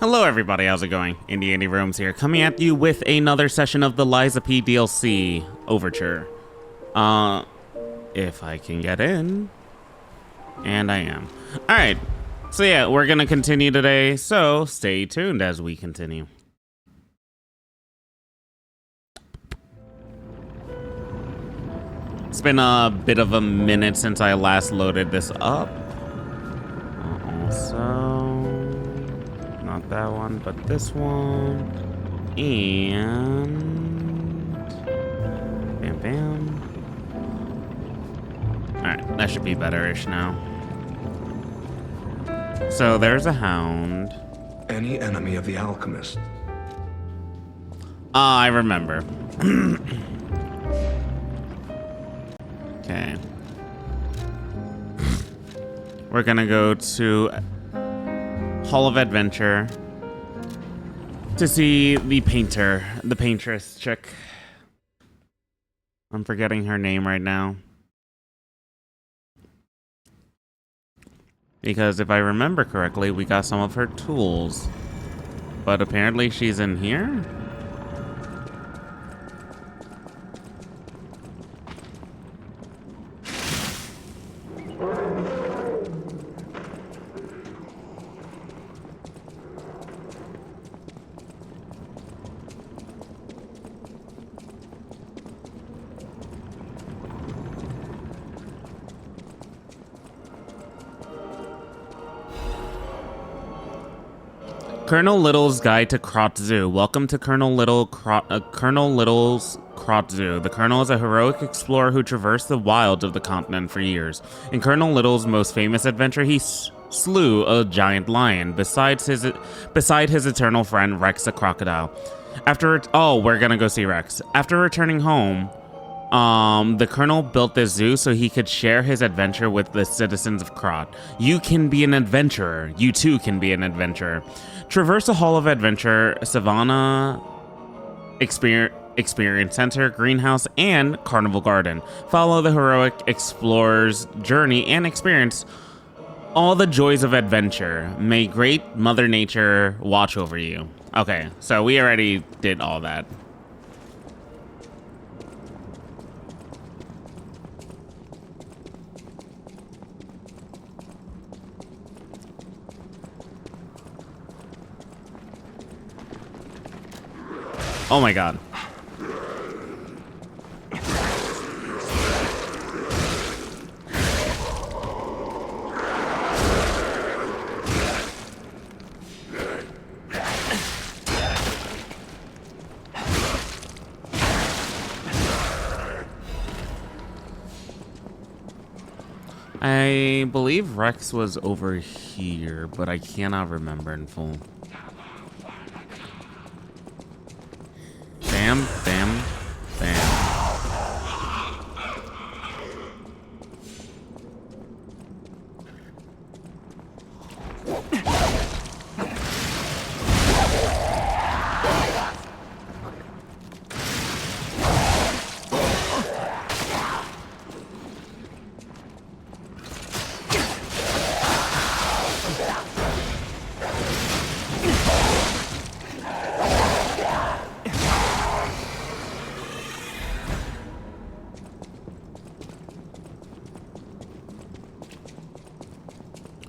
Hello everybody, how's it going? Indie Rooms here, coming at you with another session of the Liza P DLC, Overture. If I can get in. And I am. Alright, so yeah, we're gonna continue today, so stay tuned as we continue. It's been a bit of a minute since I last loaded this up. Also... not that one, but this one. And... bam, bam. Alright, that should be better-ish now. So there's a hound. Any enemy of the alchemist? I remember. Okay. We're gonna go to Hall of Adventure to see the paintress chick. I'm forgetting her name right now. Because if I remember correctly, we got some of her tools. But apparently she's in here? Colonel Little's Guide to Krot Zoo. Welcome to Colonel Little's Krot Zoo. The Colonel is a heroic explorer who traversed the wilds of the continent for years. In Colonel Little's most famous adventure, he slew a giant lion beside his eternal friend Rex the crocodile. We're gonna go see Rex. After returning home, the Colonel built this zoo so he could share his adventure with the citizens of Krot. You can be an adventurer. You too can be an adventurer. Traverse the Hall of Adventure, Savannah Experience Center, Greenhouse, and Carnival Garden. Follow the heroic explorer's journey and experience all the joys of adventure. May great Mother Nature watch over you. Okay, so we already did all that. Oh my god. I believe Rex was over here, but I cannot remember in full. Bam, bam, bam.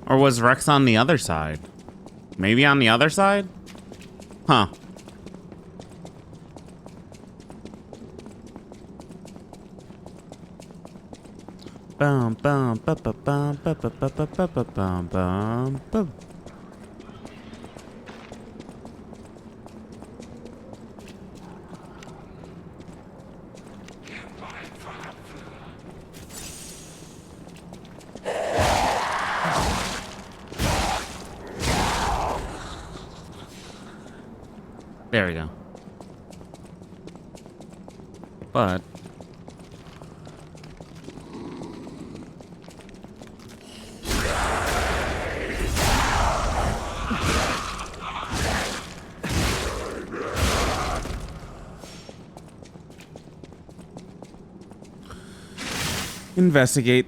Or was Rex on the other side? Maybe on the other side? Huh. Bum bum ba ba bum ba ba ba ba ba ba bum bum bum. There we go. But investigate.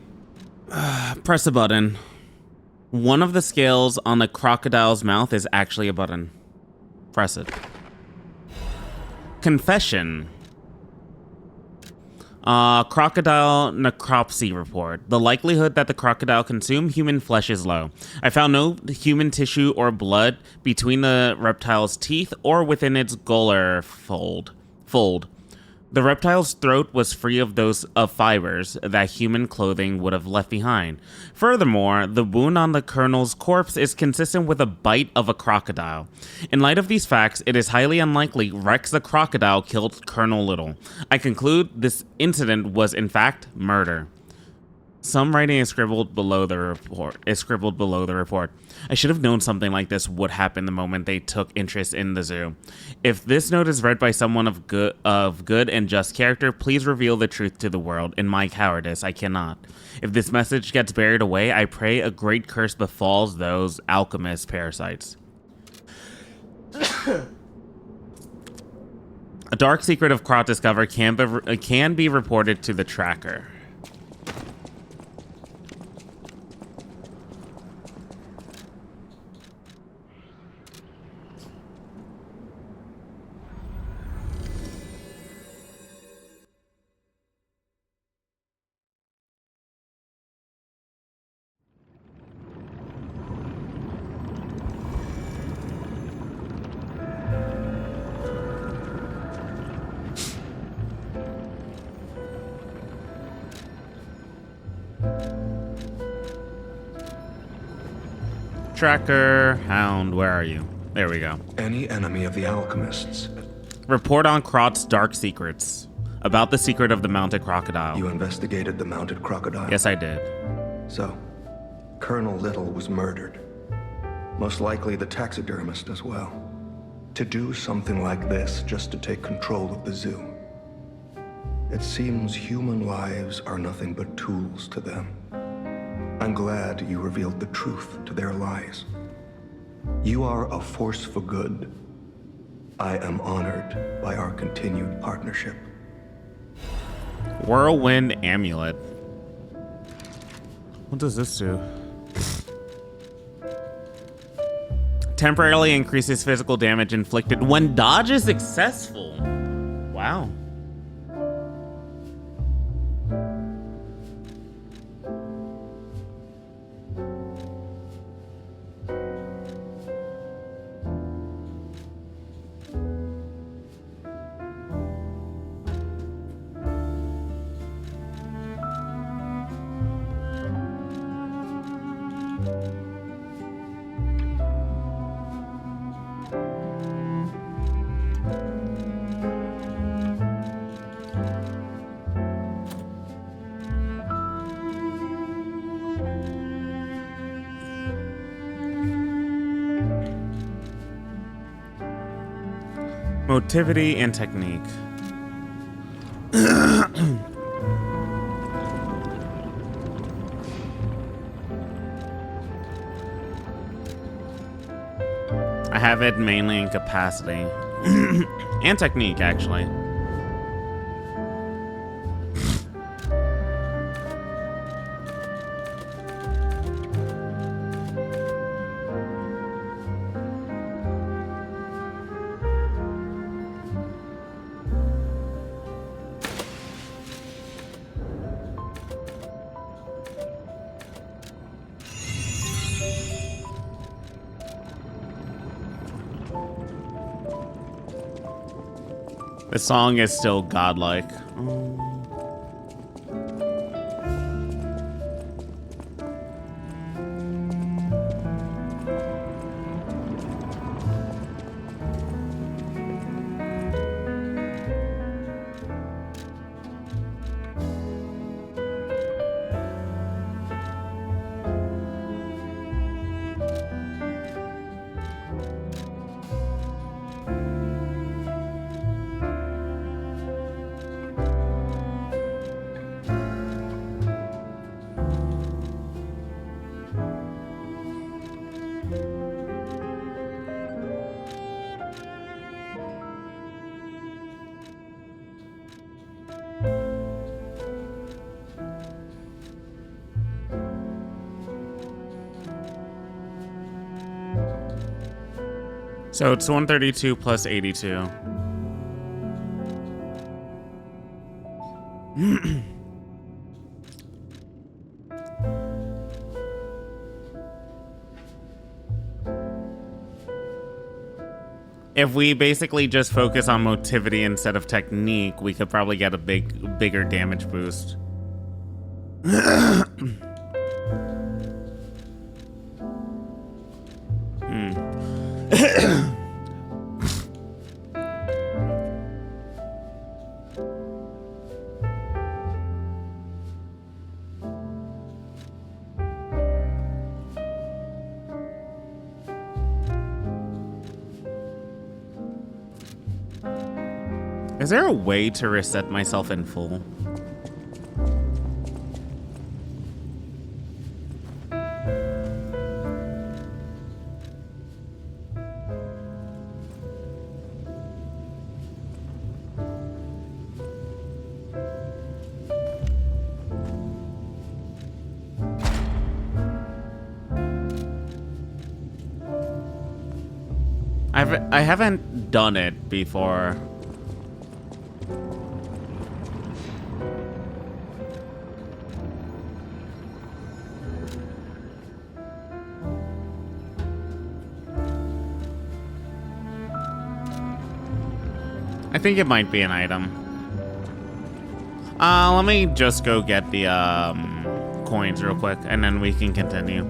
Press a button. One of the scales on the crocodile's mouth is actually a button. Press it. Confession. Crocodile necropsy report. The likelihood that the crocodile consumed human flesh is low. I found no human tissue or blood between the reptile's teeth or within its gular fold. The reptile's throat was free of those fibers that human clothing would have left behind. Furthermore, the wound on the colonel's corpse is consistent with a bite of a crocodile. In light of these facts, it is highly unlikely Rex the crocodile killed Colonel Little. I conclude this incident was in fact murder. Some writing is scribbled below the report. I should have known something like this would happen the moment they took interest in the zoo. If this note is read by someone of good and just character, please reveal the truth to the world. In my cowardice, I cannot. If this message gets buried away, I pray a great curse befalls those alchemist parasites. A dark secret of Krot discovered can be reported to the tracker. Tracker, Hound, where are you? There we go. Any enemy of the alchemists. Report on Krot's dark secrets. About the secret of the mounted crocodile. You investigated the mounted crocodile? Yes, I did. So, Colonel Little was murdered. Most likely the taxidermist as well. To do something like this just to take control of the zoo. It seems human lives are nothing but tools to them. I'm glad you revealed the truth to their lies. You are a force for good. I am honored by our continued partnership. Whirlwind Amulet. What does this do? Temporarily increases physical damage inflicted when dodge is successful. Wow. Motivity and technique. I have it mainly in capacity. And technique, actually. The song is still godlike. So it's 132 plus 82. If we basically just focus on motivity instead of technique, we could probably get a bigger damage boost. Is there a way to reset myself in full? I haven't done it before. I think it might be an item. Let me just go get the coins real quick, and then we can continue.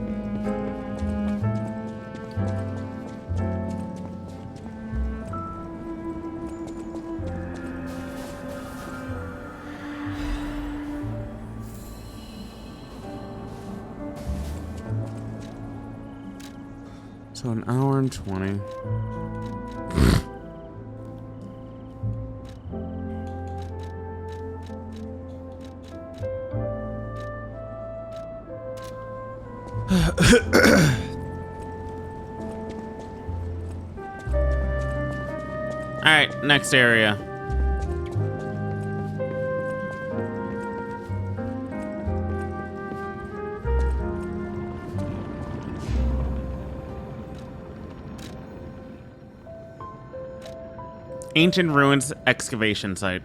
So an hour and 20. All right, next area. Ancient ruins excavation site.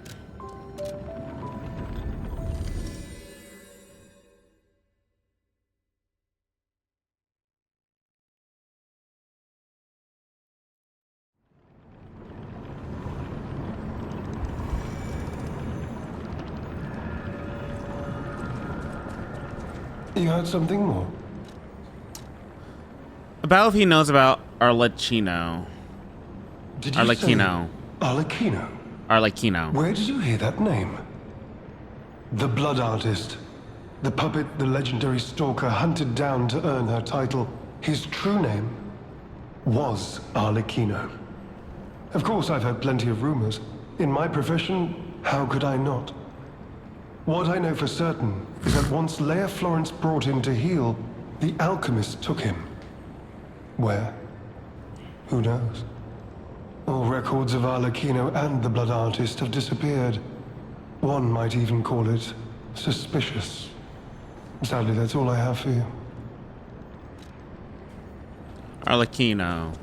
You heard something more? About if he knows about Arlecchino. Did you Arlecchino. say Arlecchino? Arlecchino. Where did you hear that name? The blood artist. The puppet the legendary stalker hunted down to earn her title. His true name was Arlecchino. Of course, I've heard plenty of rumors. In my profession, how could I not? What I know for certain is that once Leia Florence brought him to heal, the alchemist took him. Where? Who knows? All records of Arlecchino and the blood artist have disappeared. One might even call it suspicious. Sadly, that's all I have for you. Arlecchino.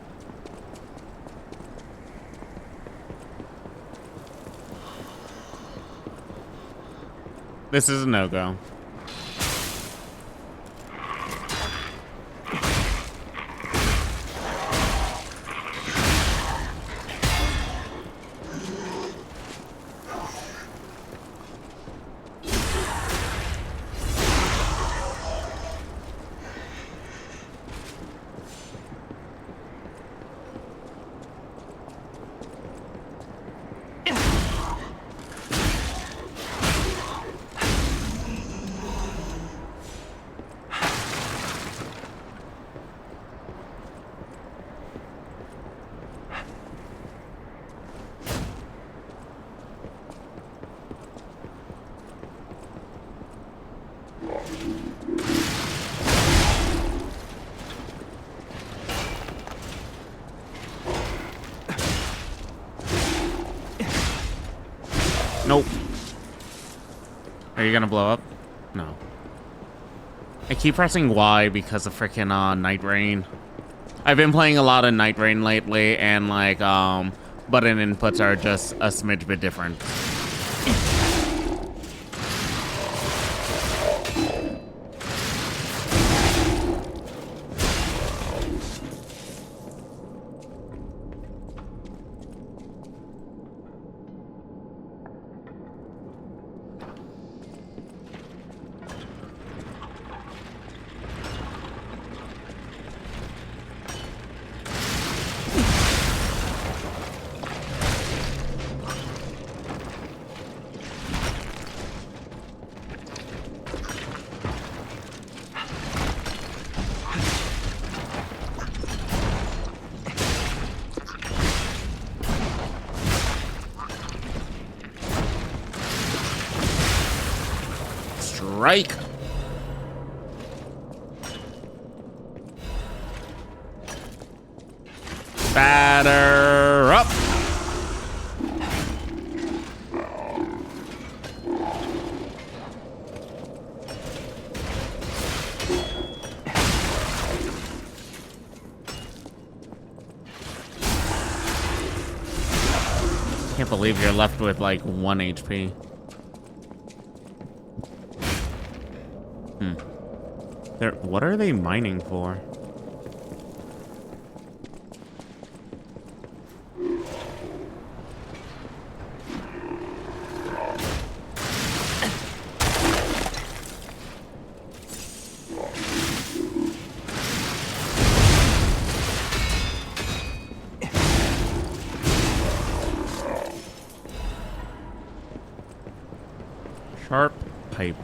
This is a no-go. Nope. Are you gonna blow up? No. I keep pressing Y because of frickin' night rain. I've been playing a lot of Night Rain lately, and like button inputs are just a smidge bit different. Strike. Batter up. Can't believe you're left with like 1 HP. What are they mining for? Sharp pipe.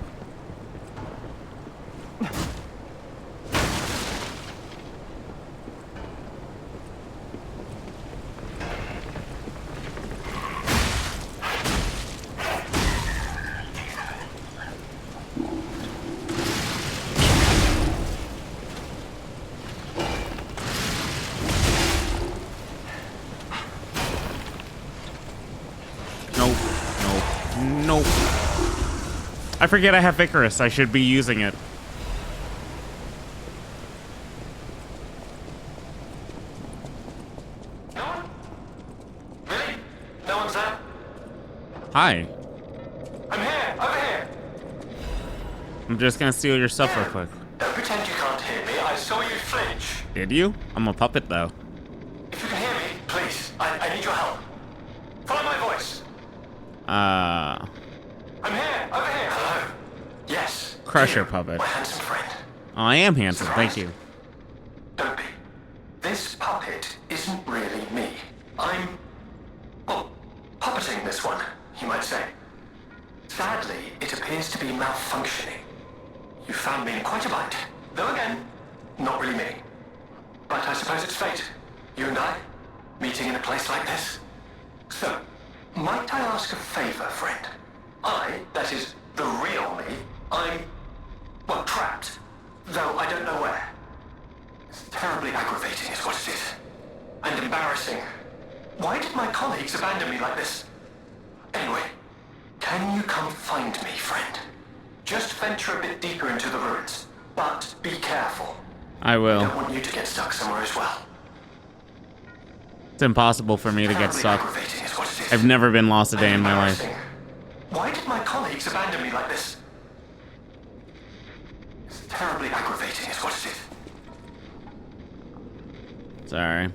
Nope. I forget I have Icarus. I should be using it. No one? Really? No one's there? Hi. I'm here, over here. I'm just gonna steal your stuff real quick. Don't pretend you can't hear me. I saw you flinch. Did you? I'm a puppet though. If you can hear me, please, I need your help. Follow my voice. I'm here, over here. Hello. Yes. Crusher you, puppet. My handsome friend. Oh, I am handsome, thank you. Don't be. This puppet isn't really me. I'm, well, puppeting this one, you might say. Sadly, it appears to be malfunctioning. You found me in quite a bind. Though again, not really me. But I suppose it's fate. You and I, meeting in a place like this. So, might I ask a favor, friend? That is, the real me, I'm, well, trapped. Though I don't know where. It's terribly aggravating is what it is. And embarrassing. Why did my colleagues abandon me like this? Anyway, can you come find me, friend? Just venture a bit deeper into the ruins. But be careful. I will. I don't want you to get stuck somewhere as well. It's impossible for me to get stuck. Aggravating is what it is. I've never been lost a day in my life. Embarrassing. Why did my colleagues abandon me like this? It's terribly aggravating is what it is. Sorry.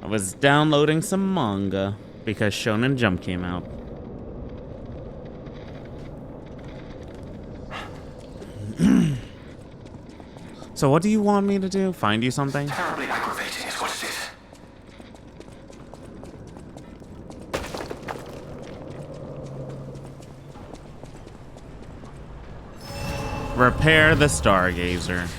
I was downloading some manga because Shonen Jump came out. So what do you want me to do? Find you something? Terribly aggravating is what it is. Repair the Stargazer.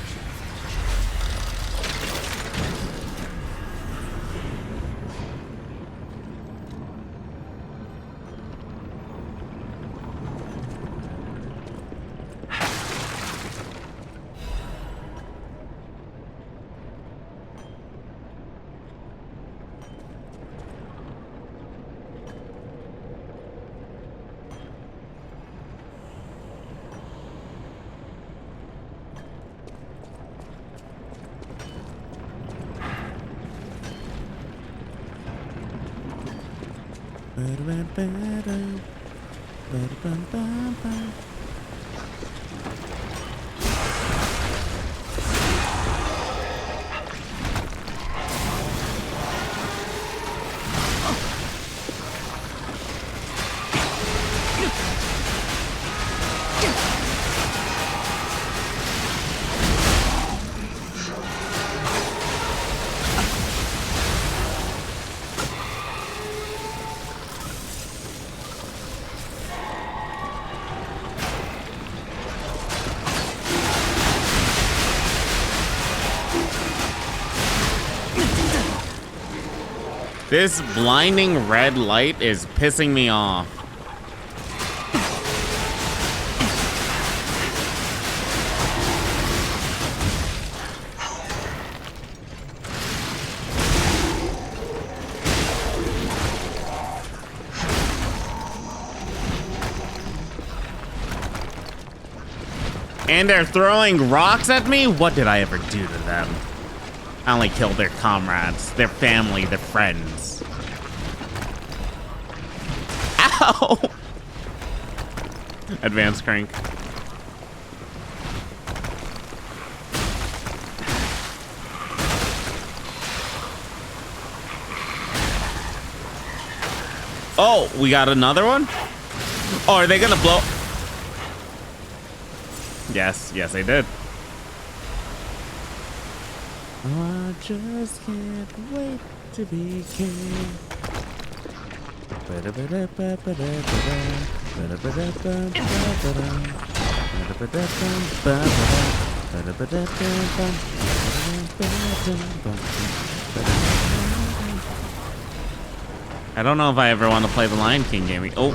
This blinding red light is pissing me off. And they're throwing rocks at me? What did I ever do to them? I only killed their comrades, their family, their friends. Ow! Advanced crank. Oh, we got another one? Oh, are they gonna blow? Yes, yes, they did. Oh, I just can't wait to be king. I don't know if I ever want to play the Lion King game. Oh.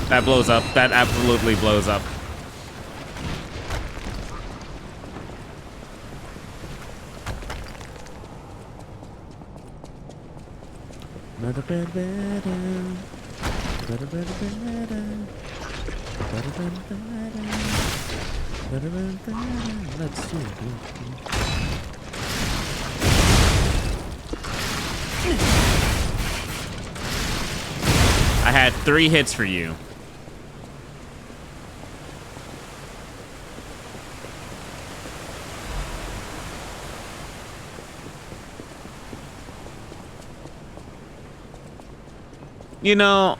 That blows up. That absolutely blows up. Let's see. I had 3 hits for you. You know,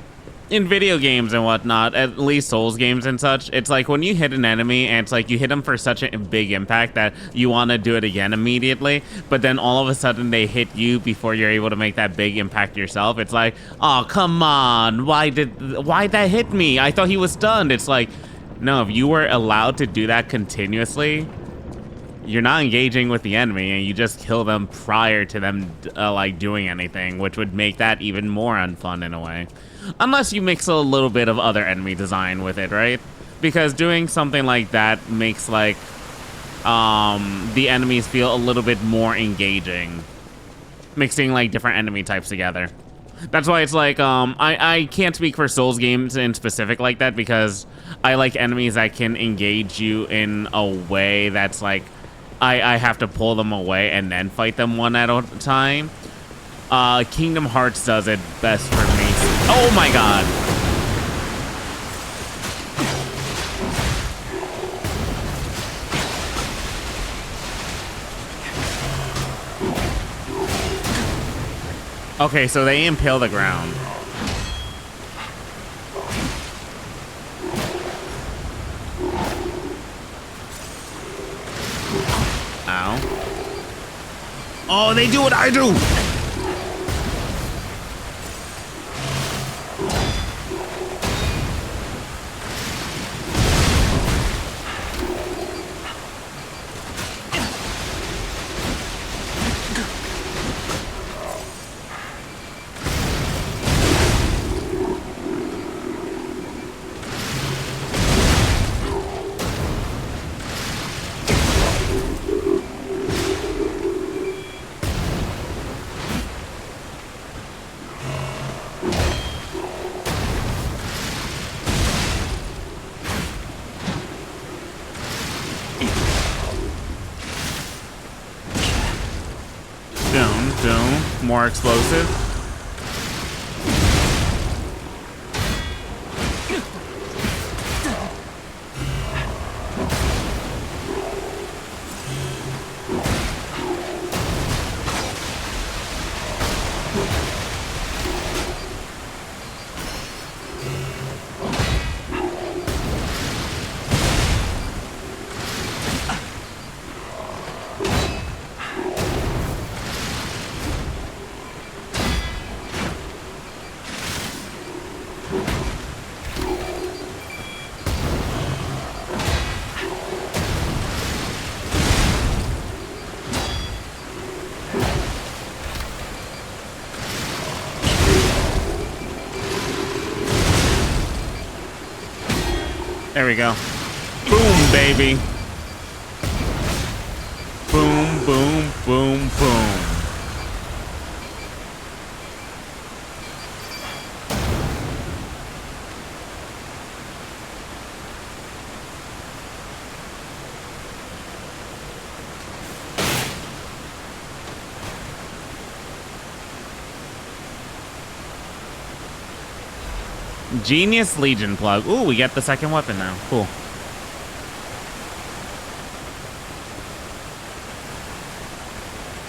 in video games and whatnot, at least Souls games and such, it's like when you hit an enemy and it's like you hit them for such a big impact that you want to do it again immediately, but then all of a sudden they hit you before you're able to make that big impact yourself. It's like, oh, come on. Why'd that hit me? I thought he was stunned. It's like, no, if you were allowed to do that continuously, you're not engaging with the enemy and you just kill them prior to them like doing anything, which would make that even more unfun in a way. Unless you mix a little bit of other enemy design with it, right? Because doing something like that makes like the enemies feel a little bit more engaging. Mixing like different enemy types together. That's why it's like, I can't speak for Souls games in specific like that because I like enemies that can engage you in a way that's like, I have to pull them away and then fight them one at a time. Kingdom Hearts does it best for me. Oh my god. Okay, so they impale the ground. Ow. Oh, they do what I do! More explosive. There we go. Boom, baby. Boom, boom, boom, boom. Genius Legion plug. Ooh, we get the second weapon now. Cool.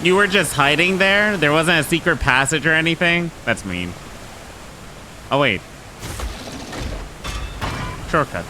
You were just hiding there? There wasn't a secret passage or anything? That's mean. Oh, wait. Shortcut.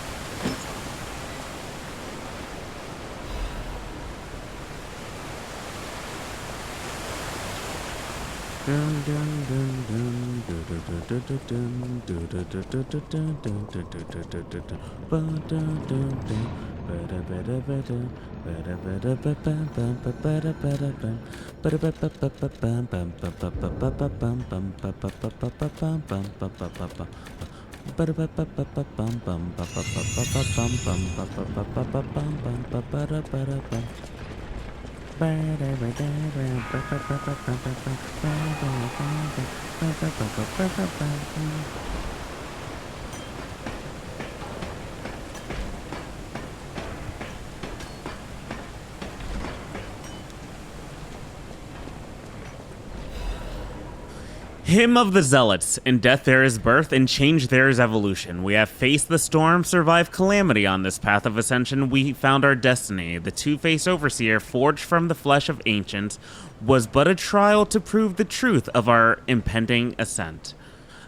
Hymn of the Zealots. In death there is birth, in change there is evolution. We have faced the storm, survived calamity on this path of ascension. We found our destiny. The two-faced overseer, forged from the flesh of ancients, was but a trial to prove the truth of our impending ascent.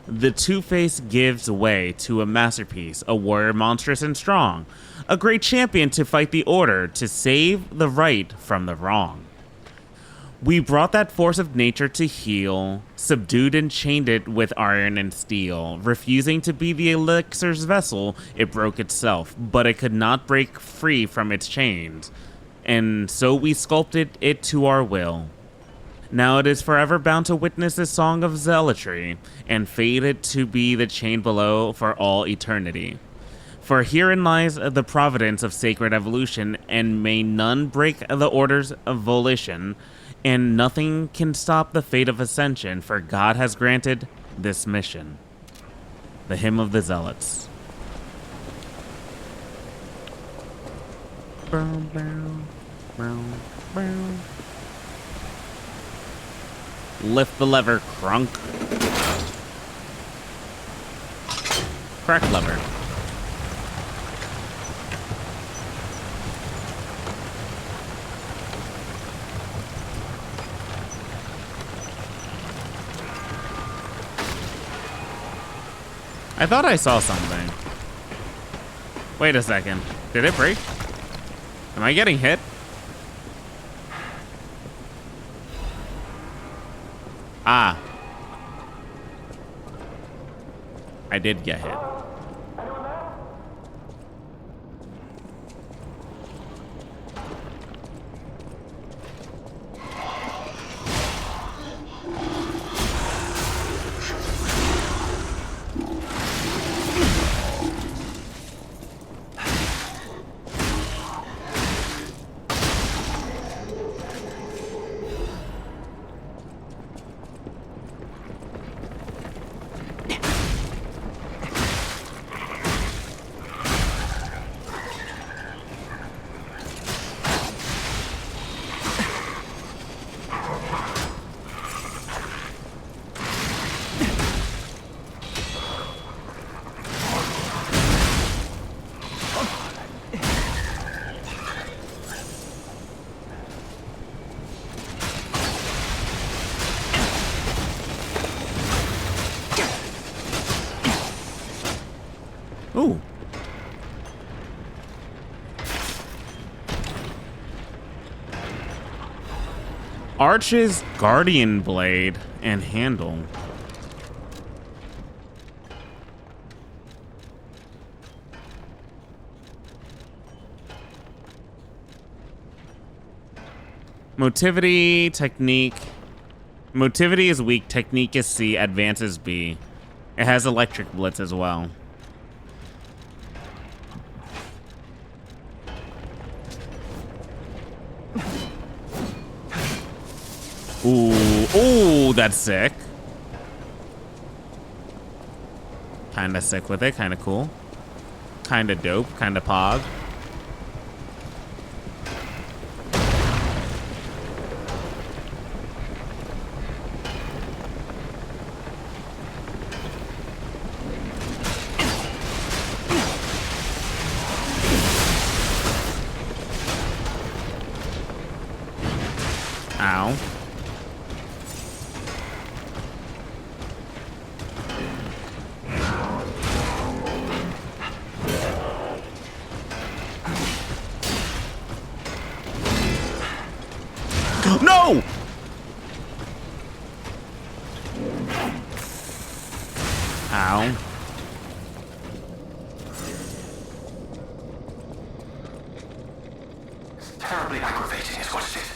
The two-face gives way to a masterpiece, a warrior monstrous and strong, a great champion to fight the order, to save the right from the wrong. We brought that force of nature to heal, subdued and chained it with iron and steel. Refusing to be the elixir's vessel, it broke itself, but it could not break free from its chains. And so we sculpted it to our will. Now it is forever bound to witness this song of zealotry, and fated to be the chain below for all eternity. For herein lies the providence of sacred evolution, and may none break the orders of volition, and nothing can stop the fate of ascension, for God has granted this mission. The Hymn of the Zealots. Lift the lever, crunk. Crack lever. I thought I saw something. Wait a second. Did it break? Am I getting hit? Ah. I did get hit. Ooh. Arch's Guardian Blade and Handle. Motivity, technique. Motivity is weak, technique is C, advance is B. It has electric blitz as well. Ooh, that's sick. Kinda sick with it, kinda cool. Kinda dope, kinda pog. Ow. No! Ow. It's terribly aggravating, is what it is.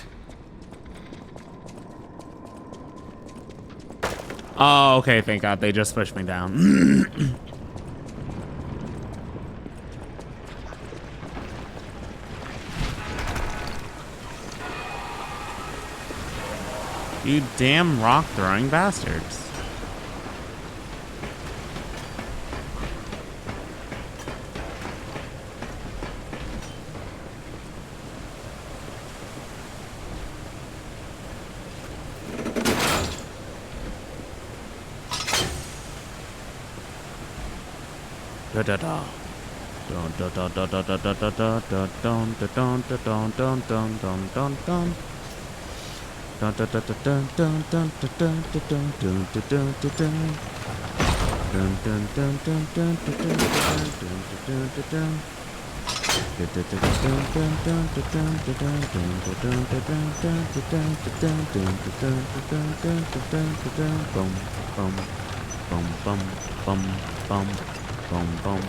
Oh, okay, thank God. They just pushed me down. You damn rock-throwing bastards. Da da da. Dun da da da da da da da da da dun da dun da dun dun dun dun dun dun. Dun da da da dun dun dun da dun da dun dun da dun da dun. Dun dun dun dun dun da dun da dun da dun. Da da da dun dun dun da dun da dun dun da dun da dun dun da dun da dun dun da dun da dun dun da dun da dun. Bum bum bum bum bum bum bum bum.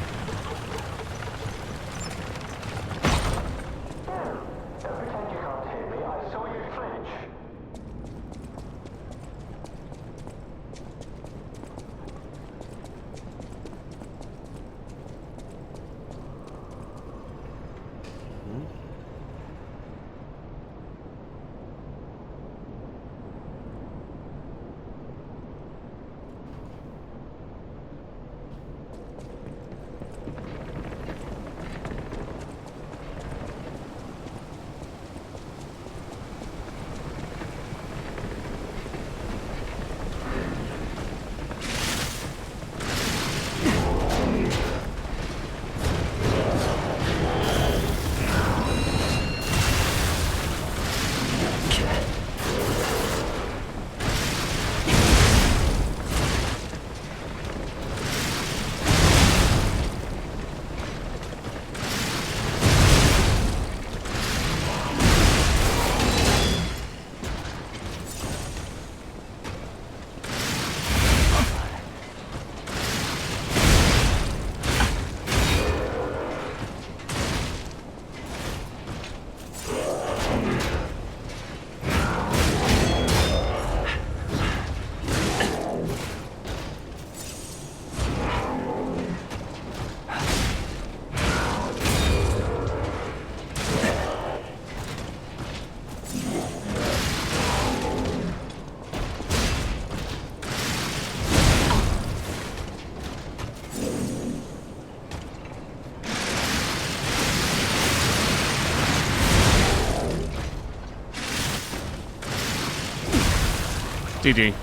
GG.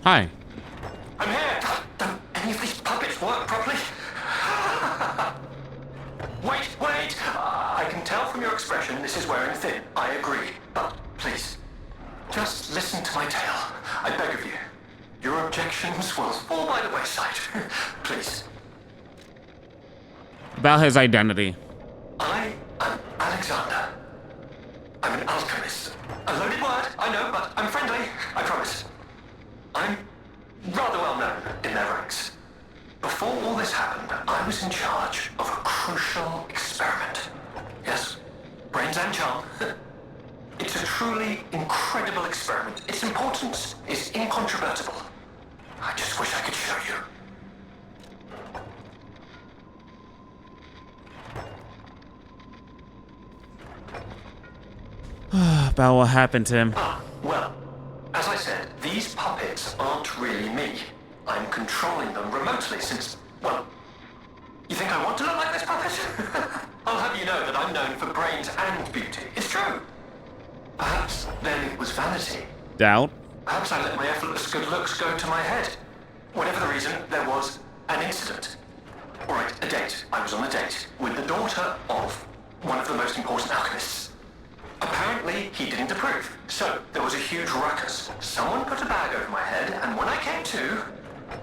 Hi. I'm here. Don't any of these puppets work properly? Wait! I can tell from your expression this is wearing thin. I agree. But please, just listen to my tale. I beg of you. Your objections will fall by the wayside. Please. About his identity. I am Alexander. I'm an alchemist. A loaded word, I know, but I'm friendly. I promise. I'm rather well known in their ranks. Before all this happened, I was in charge of a crucial experiment. Yes, brains and charm. It's a truly incredible experiment. Its importance is incontrovertible. I just wish I could show you. About what happened to him. Well, as I said, these puppets aren't really me. I'm controlling them remotely since, well, you think I want to look like this puppet? I'll have you know that I'm known for brains and beauty. It's true. Perhaps then it was vanity. Doubt. Perhaps I let my effortless good looks go to my head. Whatever the reason, there was an incident. All right, a date. I was on a date with the daughter of one of the most important alchemists. Apparently, he didn't approve. So, there was a huge ruckus. Someone put a bag over my head, and when I came to,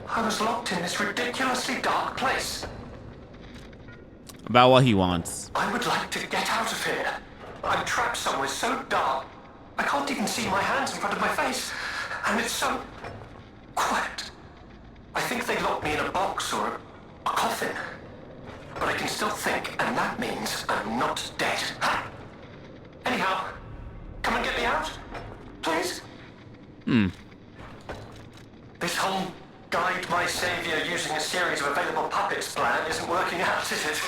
I was locked in this ridiculously dark place. About what he wants. I would like to get out of here. I'm trapped somewhere so dark, I can't even see my hands in front of my face. And it's so quiet. I think they locked me in a box or a coffin. But I can still think, and that means I'm not dead. Anyhow, come and get me out, please. This whole guide my savior using a series of available puppets plan isn't working out, is it?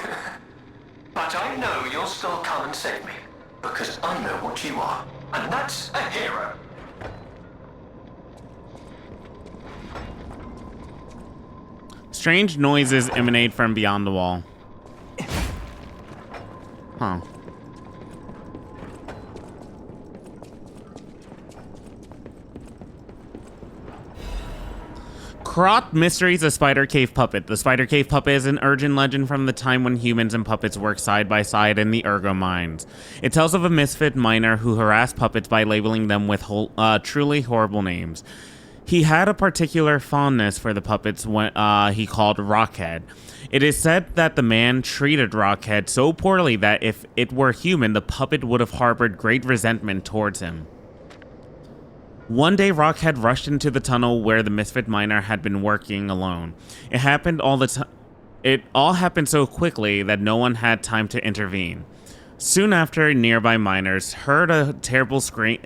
But I know you'll still come and save me, because I know what you are, and that's a hero. Strange noises emanate from beyond the wall. Huh. Krot Mysteries, a Spider Cave Puppet. The Spider Cave Puppet is an urgent legend from the time when humans and puppets worked side by side in the Ergo mines. It tells of a misfit miner who harassed puppets by labeling them with truly horrible names. He had a particular fondness for the puppets when he called Rockhead. It is said that the man treated Rockhead so poorly that if it were human, the puppet would have harbored great resentment towards him. One day, Rockhead rushed into the tunnel where the misfit miner had been working alone. It all happened so quickly that no one had time to intervene. Soon after, nearby miners heard a terrible scream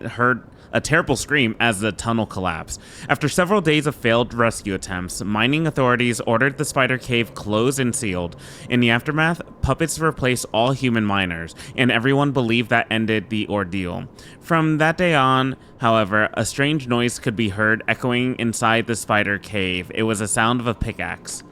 as the tunnel collapsed. After several days of failed rescue attempts, mining authorities ordered the spider cave closed and sealed. In the aftermath, puppets replaced all human miners, and everyone believed that ended the ordeal. From that day on, however, a strange noise could be heard echoing inside the spider cave. It was the sound of a pickaxe.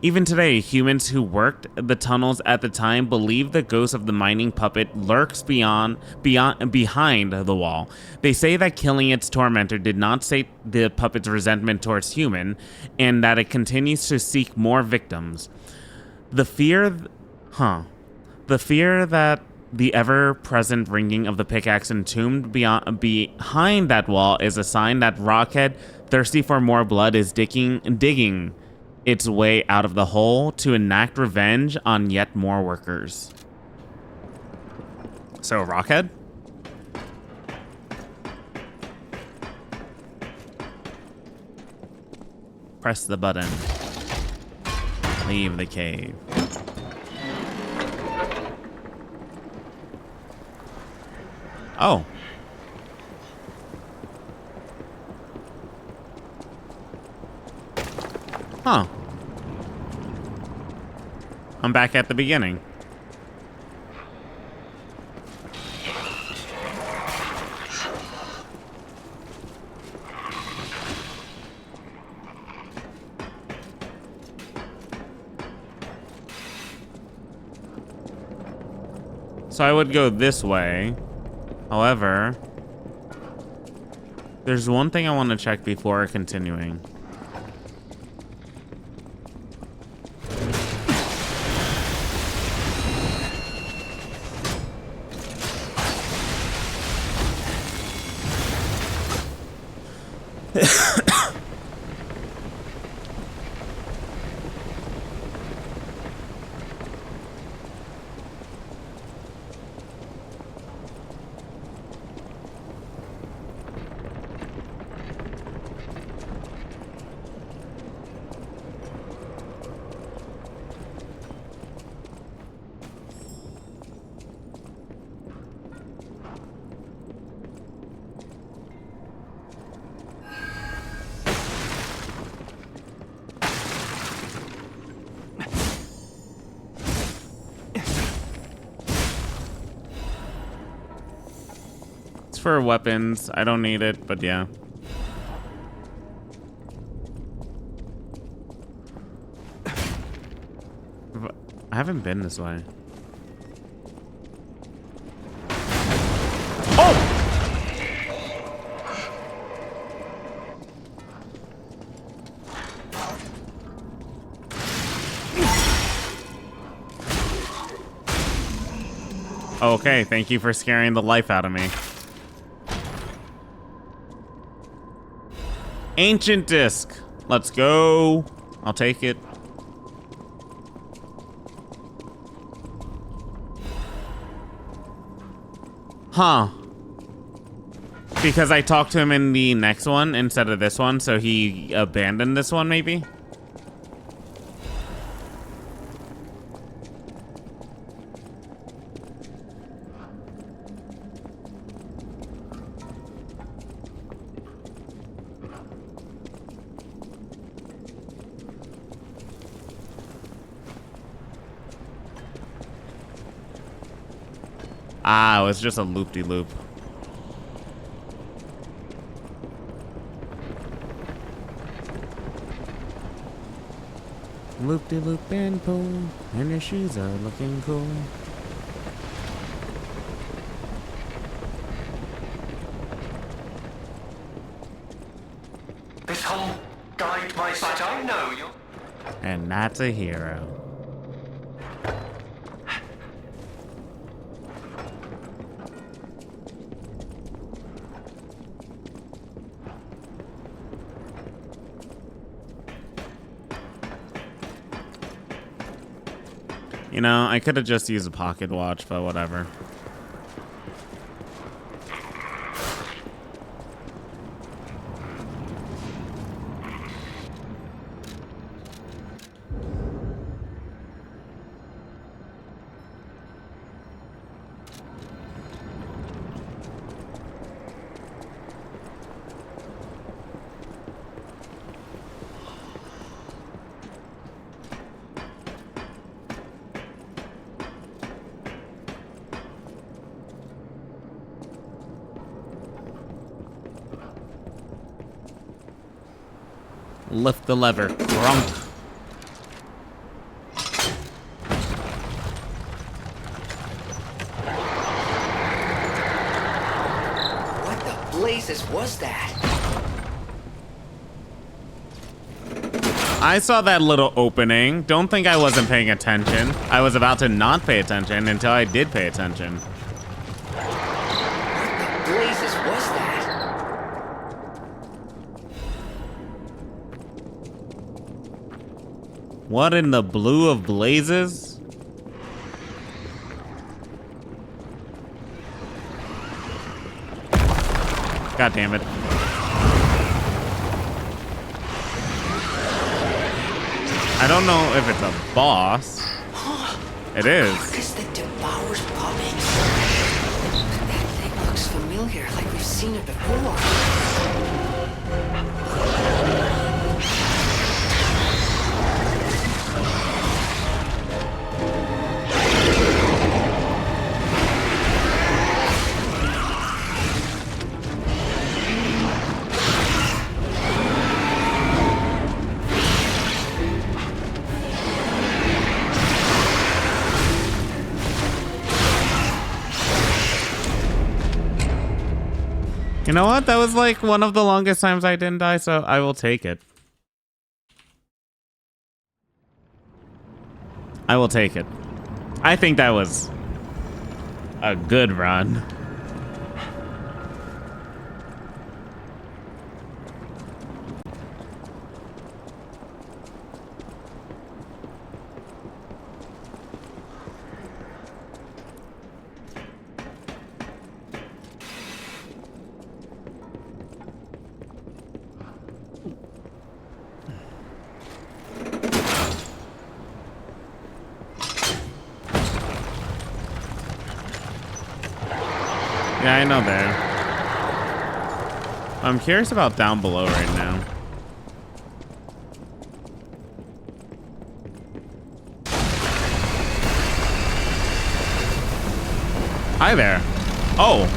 Even today, humans who worked the tunnels at the time believe the ghost of the mining puppet lurks behind the wall. They say that killing its tormentor did not sate the puppet's resentment towards human, and that it continues to seek more victims. The fear that the ever-present ringing of the pickaxe entombed behind that wall is a sign that Rockhead, thirsty for more blood, is digging its way out of the hole to enact revenge on yet more workers. So, Rockhead? Press the button. Leave the cave. Oh. Huh. I'm back at the beginning. So I would go this way. However, there's one thing I want to check before continuing. It's for weapons. I don't need it, but yeah. I haven't been this way. Oh! Okay, thank you for scaring the life out of me. Ancient disc. Let's go. I'll take it. Huh. Because I talked to him in the next one instead of this one, so he abandoned this one, maybe? Ah, it was just a loop-de-loop. Loop-de-loop and pull, and your shoes are looking cool. This whole guide my sight, I know you. And that's a hero. You know, I could have just used a pocket watch, but whatever. Lift the lever. Grunk. What the blazes was that? I saw that little opening. Don't think I wasn't paying attention. I was about to not pay attention until I did pay attention. What the blazes was that? What in the blue of blazes? God damn it. I don't know if it's a boss. It is. Carcass that devours puppets. That thing looks familiar, like we've seen it before. You know what? That was like one of the longest times I didn't die, so I will take it. I will take it. I think that was a good run. Yeah, I know there. I'm curious about down below right now. Hi there. Oh.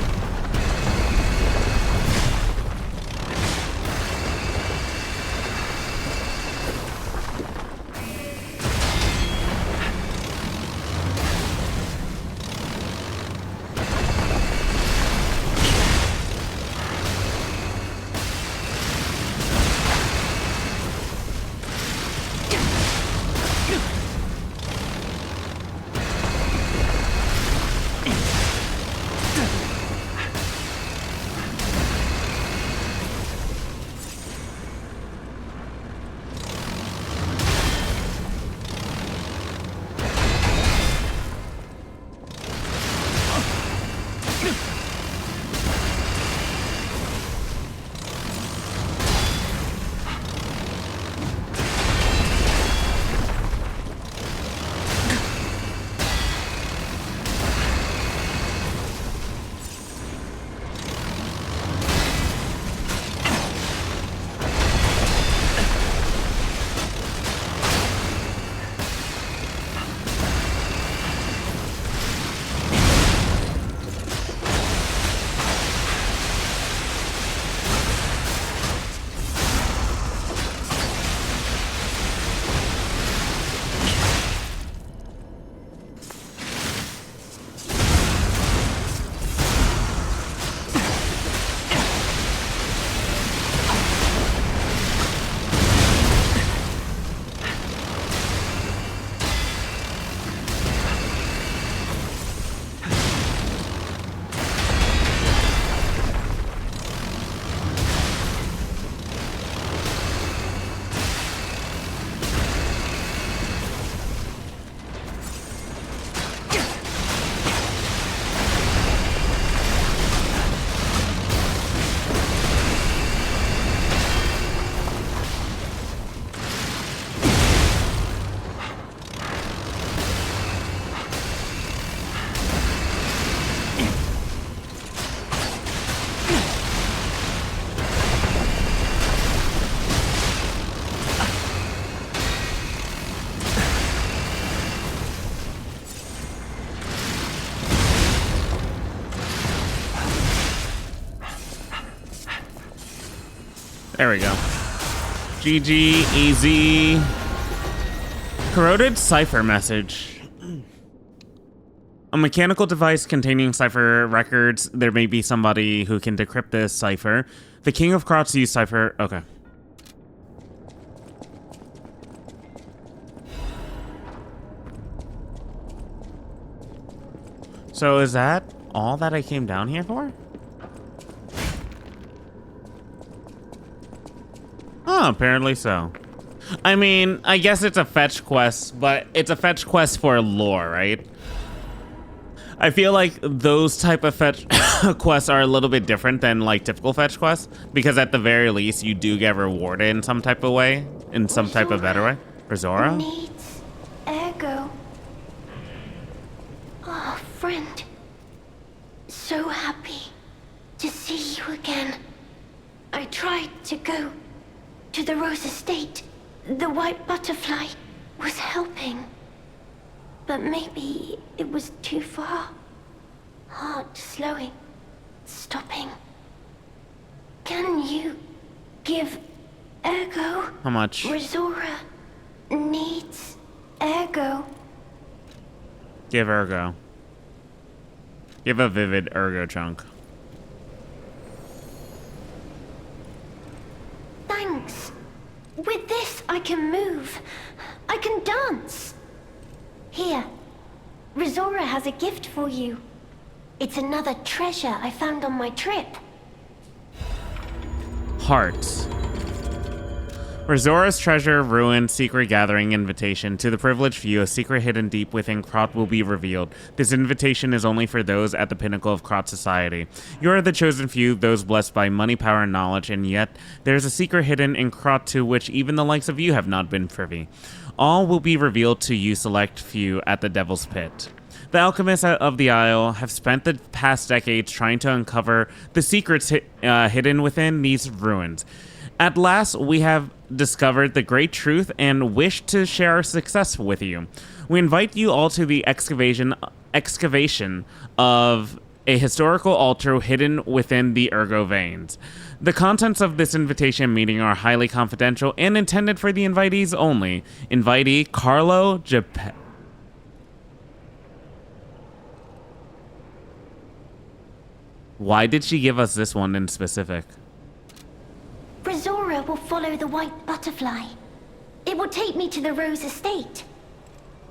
There we go. GG, easy. Corroded cipher message. A mechanical device containing cipher records. There may be somebody who can decrypt this cipher. The King of Crots used cipher. Okay. So is that all that I came down here for? Oh, apparently so. I mean, I guess it's a fetch quest, but it's a fetch quest for lore, right? I feel like those type of fetch quests are a little bit different than like typical fetch quests, because at the very least you do get rewarded in some type of way, in some type of better way. Rizora? Needs ergo. Oh, friend. So happy to see you again. I tried to go to the Rose Estate. The white butterfly was helping. But maybe it was too far. Heart slowing, stopping. Can you give ergo? How much? Rizora needs ergo. Give ergo. Give a vivid ergo chunk. Thanks. With this, I can move. I can dance. Here, Rizora has a gift for you. It's another treasure I found on my trip. Hearts. Rizora's treasure, ruin, secret gathering invitation. To the privileged few, a secret hidden deep within Krot will be revealed. This invitation is only for those at the pinnacle of Krot society. You are the chosen few, those blessed by money, power, and knowledge, and yet there is a secret hidden in Krot to which even the likes of you have not been privy. All will be revealed to you select few at the Devil's Pit. The alchemists of the Isle have spent the past decades trying to uncover the secrets hidden within these ruins. At last, we have discovered the great truth and wish to share our success with you. We invite you all to the excavation of a historical altar hidden within the Ergo veins. The contents of this invitation meeting are highly confidential and intended for the invitees only. Invitee Carlo Geppetto. Why did she give us this one in specific? Rizora will follow the white butterfly. It will take me to the Rose Estate.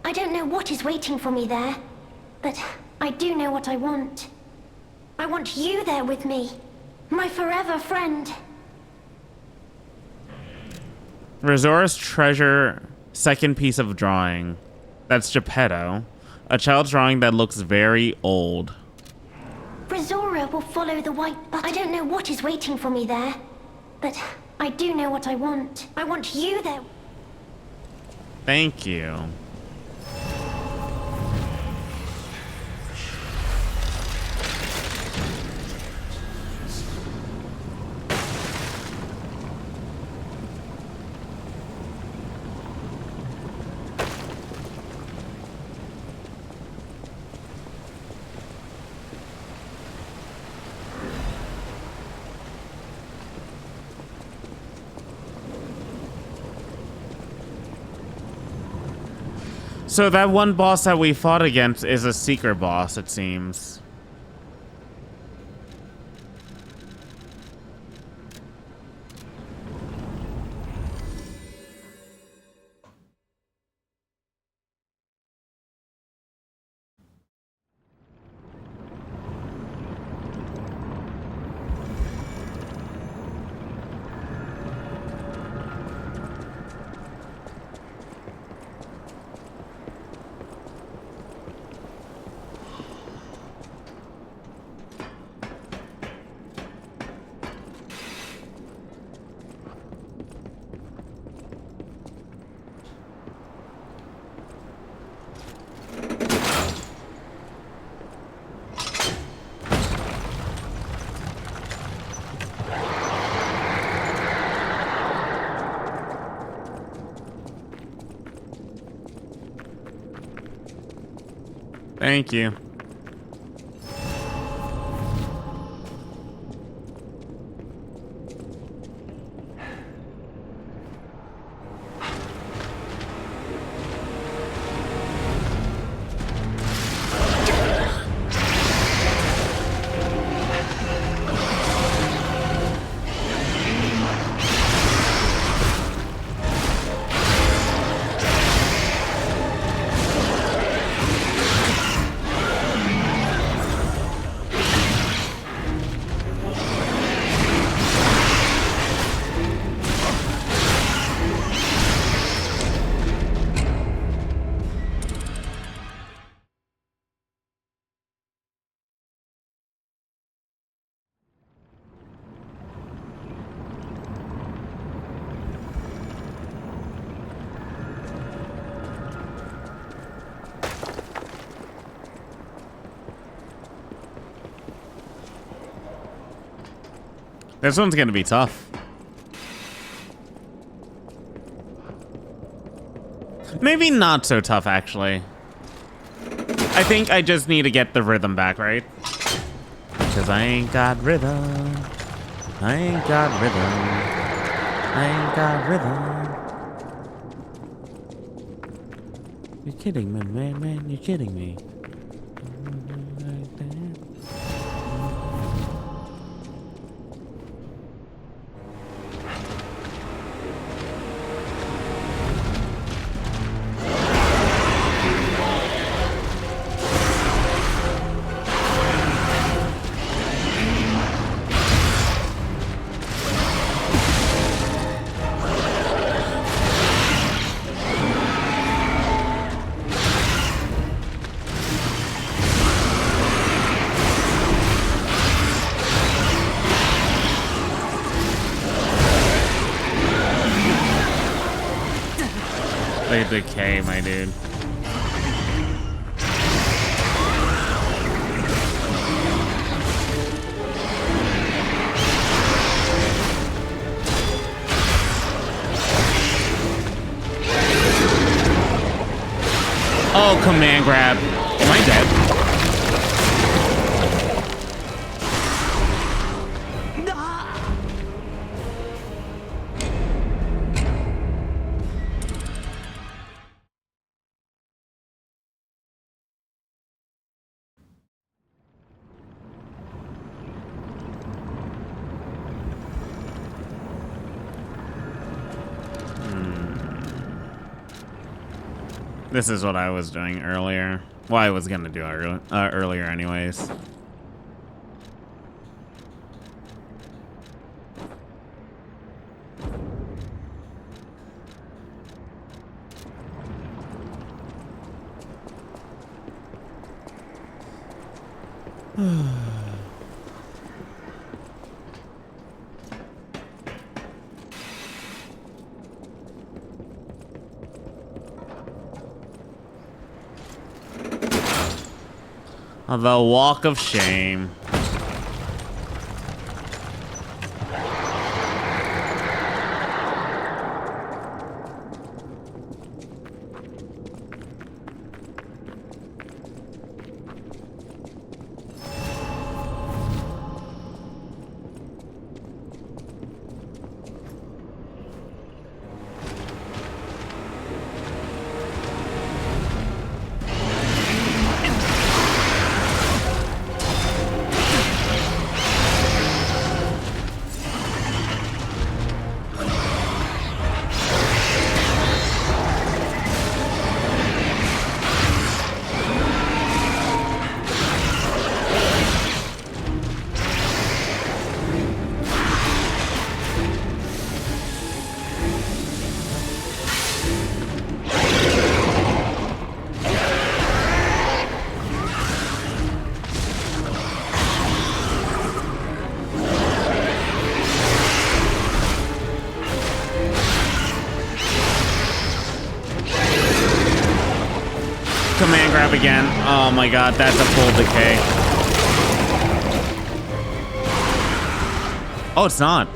I don't know what is waiting for me there, but I do know what I want. I want you there with me, my forever friend. Rizora's treasure, second piece of drawing. That's Geppetto. A child's drawing that looks very old. Rizora will follow the white butterfly. I don't know what is waiting for me there, but I do know what I want. I want you there. Thank you. So that one boss that we fought against is a secret boss, it seems. Thank you. This one's gonna be tough. Maybe not so tough, actually. I think I just need to get the rhythm back, right? Because I ain't got rhythm. I ain't got rhythm. I ain't got rhythm. You're kidding me, man. You're kidding me. Decay, my dude. Oh, command grab. Am I dead? This is what I was doing earlier. Well, I was gonna do earlier anyways. The walk of shame. Command grab again. Oh my god, that's a full decay. Oh, it's not.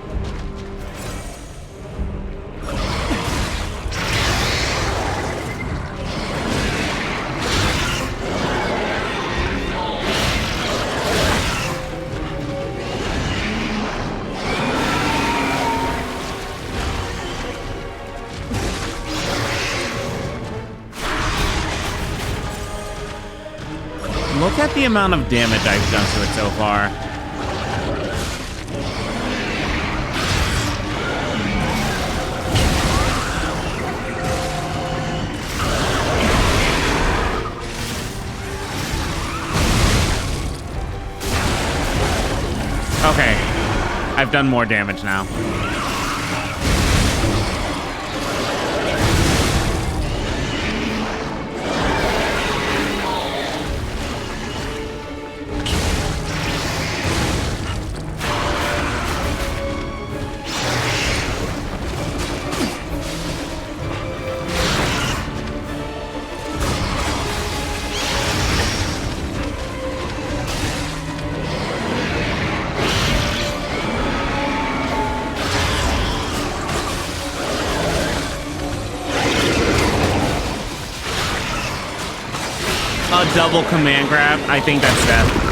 Look at the amount of damage I've done to it so far. Okay, I've done more damage now. A double command grab. I think that's death.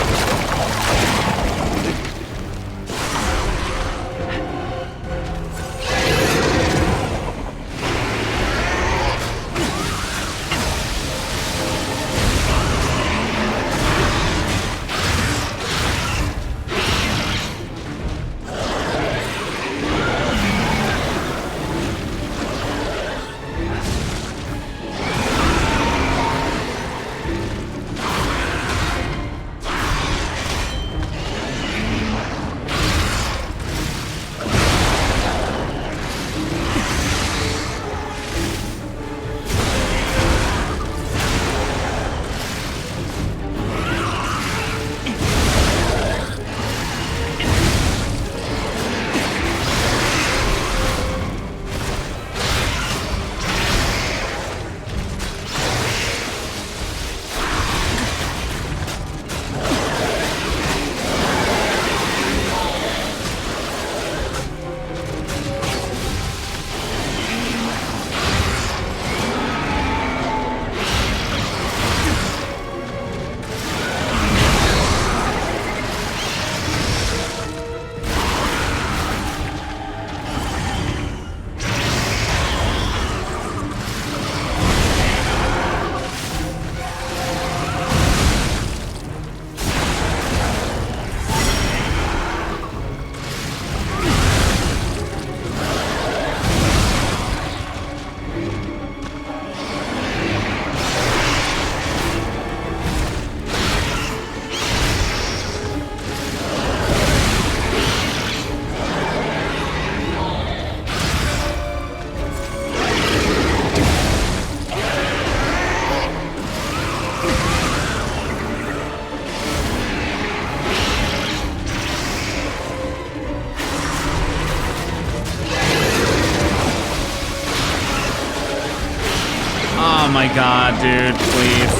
Oh my god, dude, please.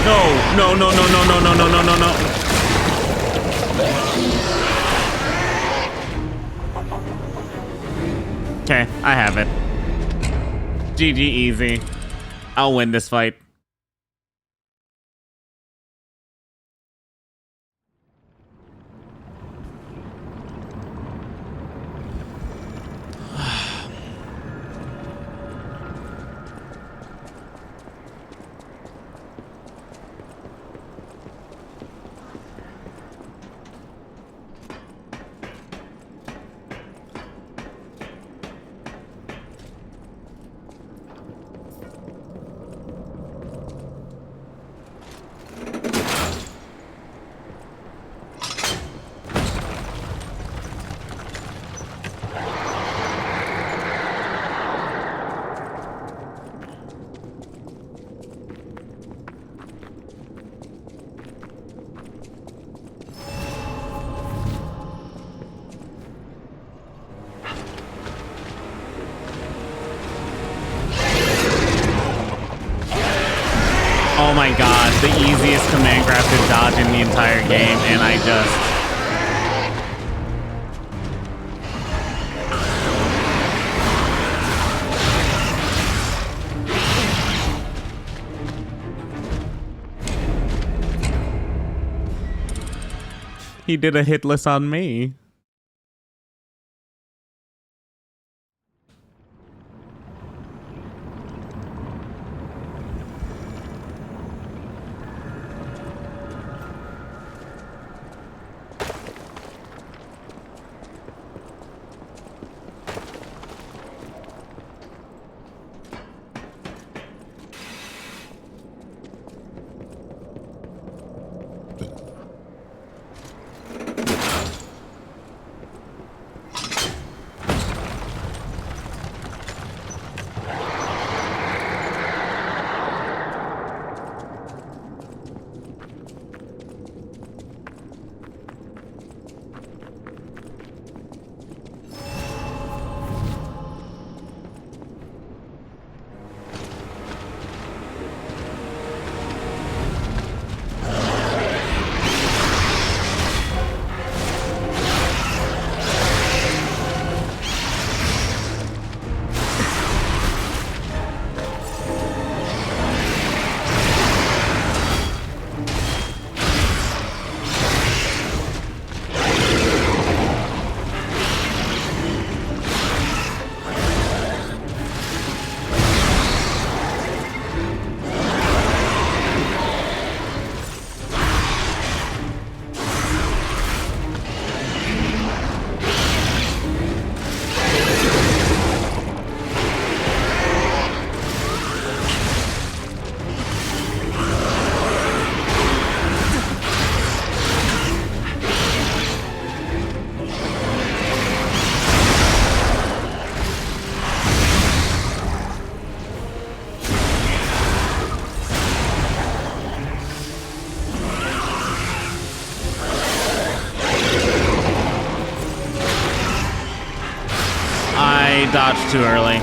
No, no, no, no, no, no, no, no, no, no. Okay, I have it. GG easy. I'll win this fight. Oh my god, the easiest command grab to dodge in the entire game, and I just... He did a hitless on me. I dodged too early.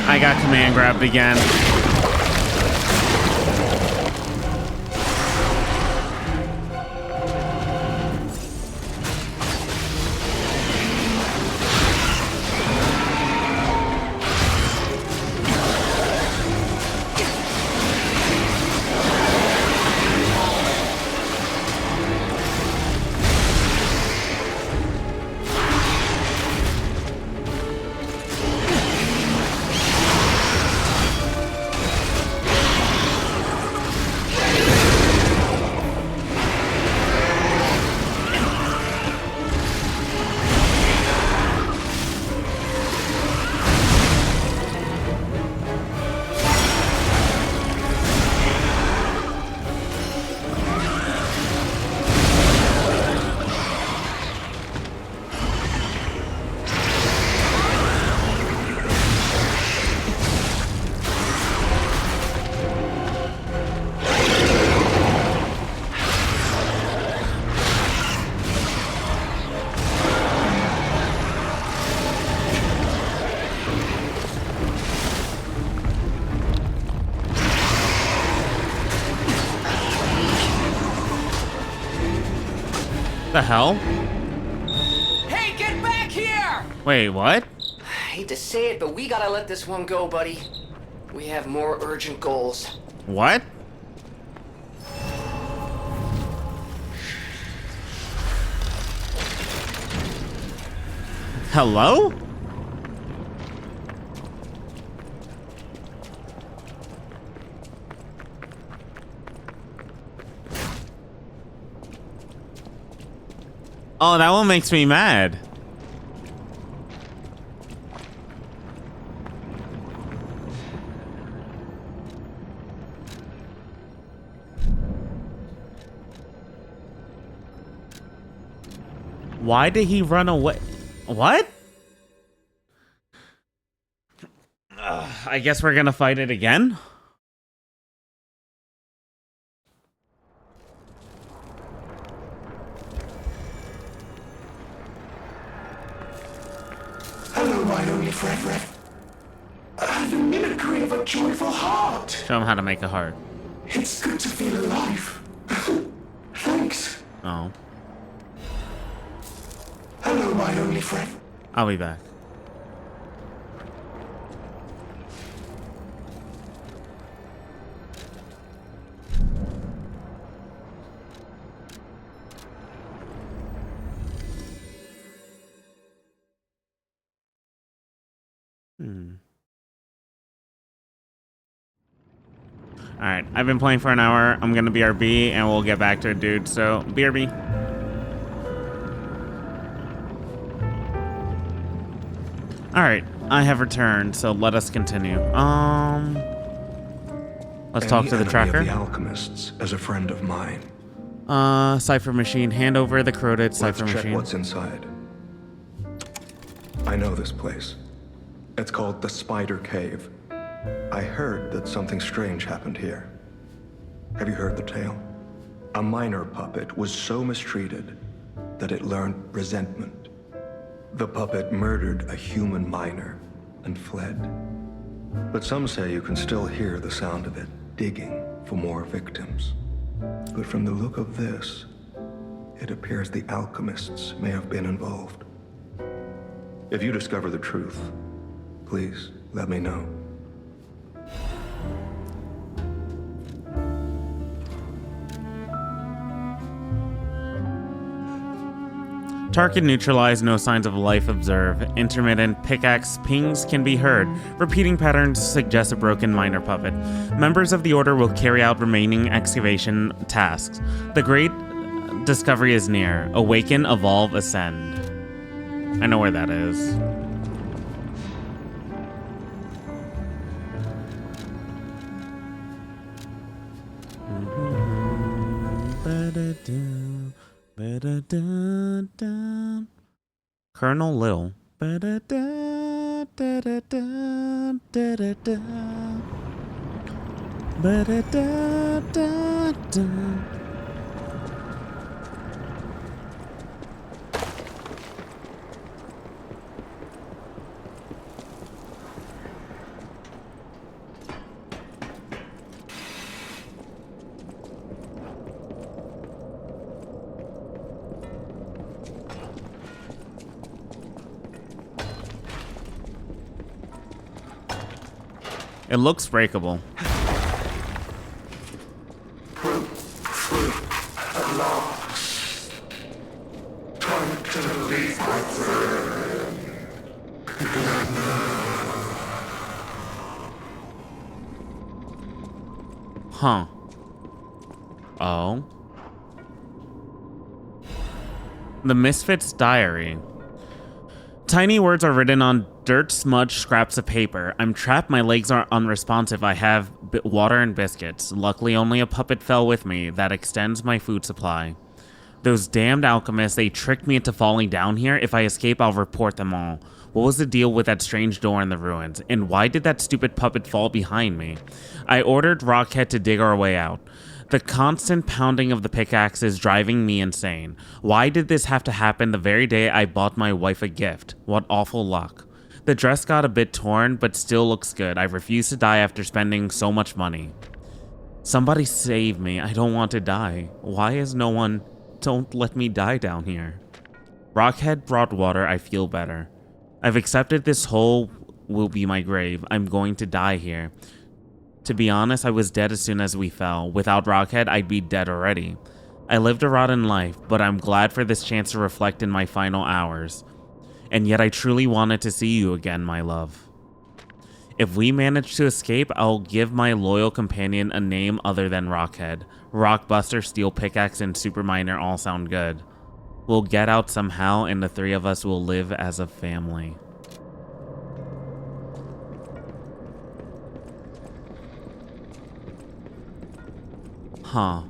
I got command grabbed again. The hell? Hey, get back here! Wait, what? I hate to say it, but we gotta let this one go, buddy. We have more urgent goals. What? Hello? Oh, that one makes me mad. Why did he run away? What? I guess we're gonna fight it again? Hello, my only friend. The mimicry of a joyful heart. Show him how to make a heart. It's good to feel alive. Thanks. Oh. Hello, my only friend. I'll be back. Alright, I've been playing for an hour. I'm gonna BRB and we'll get back to it, dude. So, BRB. Alright, I have returned, so let us continue. Let's talk to the tracker. Of the alchemists as a friend of mine. Cipher machine. Hand over the corroded cipher Let's check machine. what's inside. I know this place. It's called the Spider Cave. I heard that something strange happened here. Have you heard the tale? A miner puppet was so mistreated that it learned resentment. The puppet murdered a human miner and fled. But some say you can still hear the sound of it digging for more victims. But from the look of this, it appears the alchemists may have been involved. If you discover the truth, please let me know. Target neutralized, no signs of life observed. Intermittent pickaxe pings can be heard. Repeating patterns suggest a broken miner puppet. Members of the Order will carry out remaining excavation tasks. The great discovery is near. Awaken, evolve, ascend. I know where that is. Colonel Little. It looks breakable. At last. Time to leave my friend. Huh. Oh. The Misfit's Diary. Tiny words are written on dirt-smudged scraps of paper. I'm trapped, my legs are unresponsive, I have water and biscuits. Luckily, only a puppet fell with me. That extends my food supply. Those damned alchemists, they tricked me into falling down here. If I escape, I'll report them all. What was the deal with that strange door in the ruins? And why did that stupid puppet fall behind me? I ordered Rockhead to dig our way out. The constant pounding of the pickaxe is driving me insane. Why did this have to happen the very day I bought my wife a gift? What awful luck. The dress got a bit torn, but still looks good. I refuse to die after spending so much money. Somebody save me. I don't want to die. Why is no one... Don't let me die down here. Rockhead brought water. I feel better. I've accepted this hole will be my grave. I'm going to die here. To be honest, I was dead as soon as we fell. Without Rockhead, I'd be dead already. I lived a rotten life, but I'm glad for this chance to reflect in my final hours. And yet I truly wanted to see you again, my love. If we manage to escape, I'll give my loyal companion a name other than Rockhead. Rockbuster, Steel Pickaxe, and Superminer all sound good. We'll get out somehow, and the three of us will live as a family. Huh.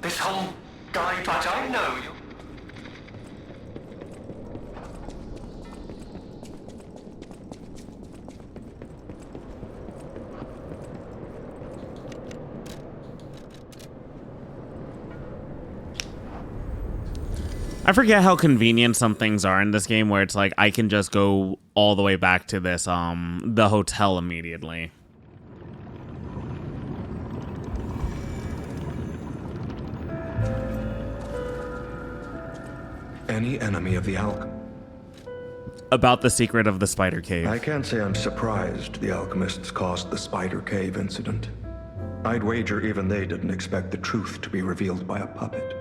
This whole guy, but I know you. I forget how convenient some things are in this game where it's like I can just go all the way back to this the hotel immediately. Any enemy of the About the secret of the spider cave. I can't say I'm surprised the alchemists caused the spider cave incident. I'd wager even they didn't expect the truth to be revealed by a puppet.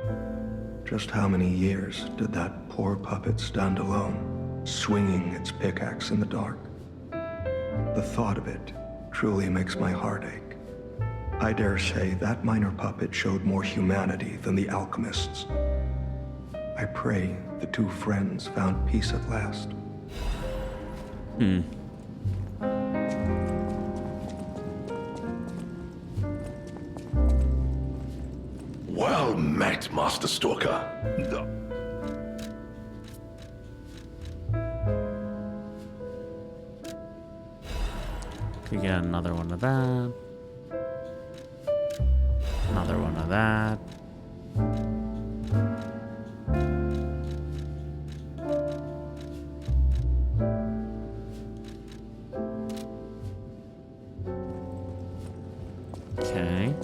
Just how many years did that poor puppet stand alone, swinging its pickaxe in the dark? The thought of it truly makes my heart ache. I dare say that minor puppet showed more humanity than the alchemists. I pray the two friends found peace at last. Well met, Master Stalker. We get another one of that. Another one of that. Okay.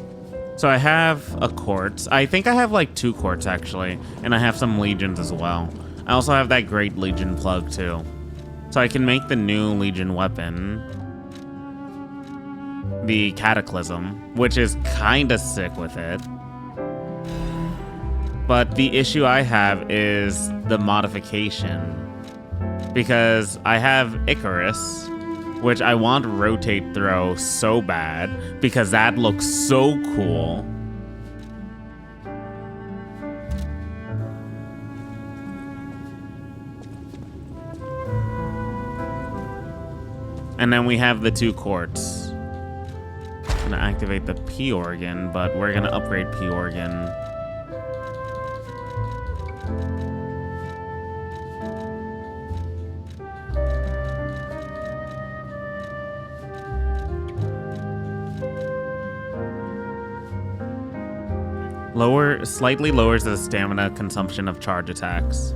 So I have a quartz. I think I have like 2 quartz actually, and I have some legions as well. I also have that great legion plug too. So I can make the new legion weapon, the Cataclysm, which is kinda sick with it. But the issue I have is the modification, because I have Icarus, which I want rotate throw so bad because that looks so cool. And then we have the 2 quartz. I'm gonna activate the P organ, but we're gonna upgrade P organ. Slightly lowers the stamina consumption of charge attacks.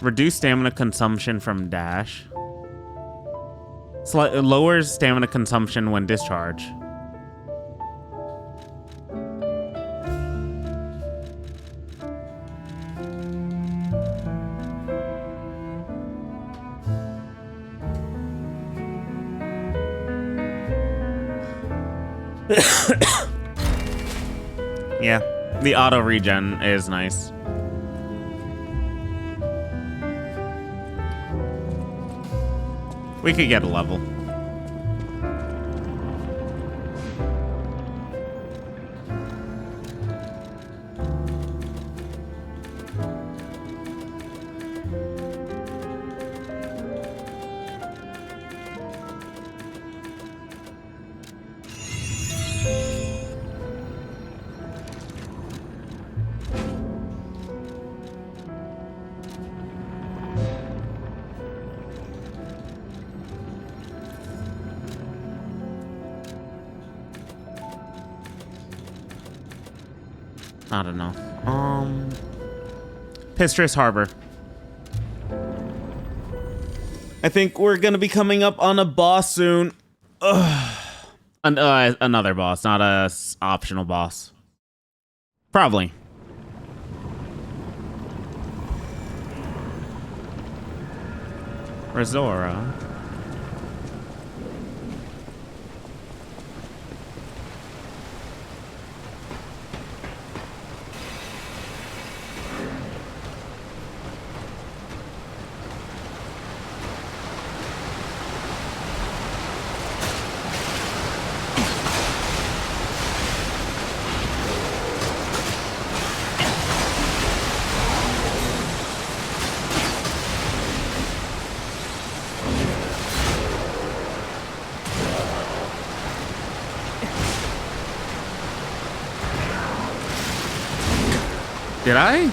Reduce stamina consumption from dash. Lowers stamina consumption when discharge. Yeah, the auto regen is nice. We could get a level. I don't know. Pistress Harbor. I think we're gonna be coming up on a boss soon. Another boss, not a optional boss. Probably. Razora. Did I?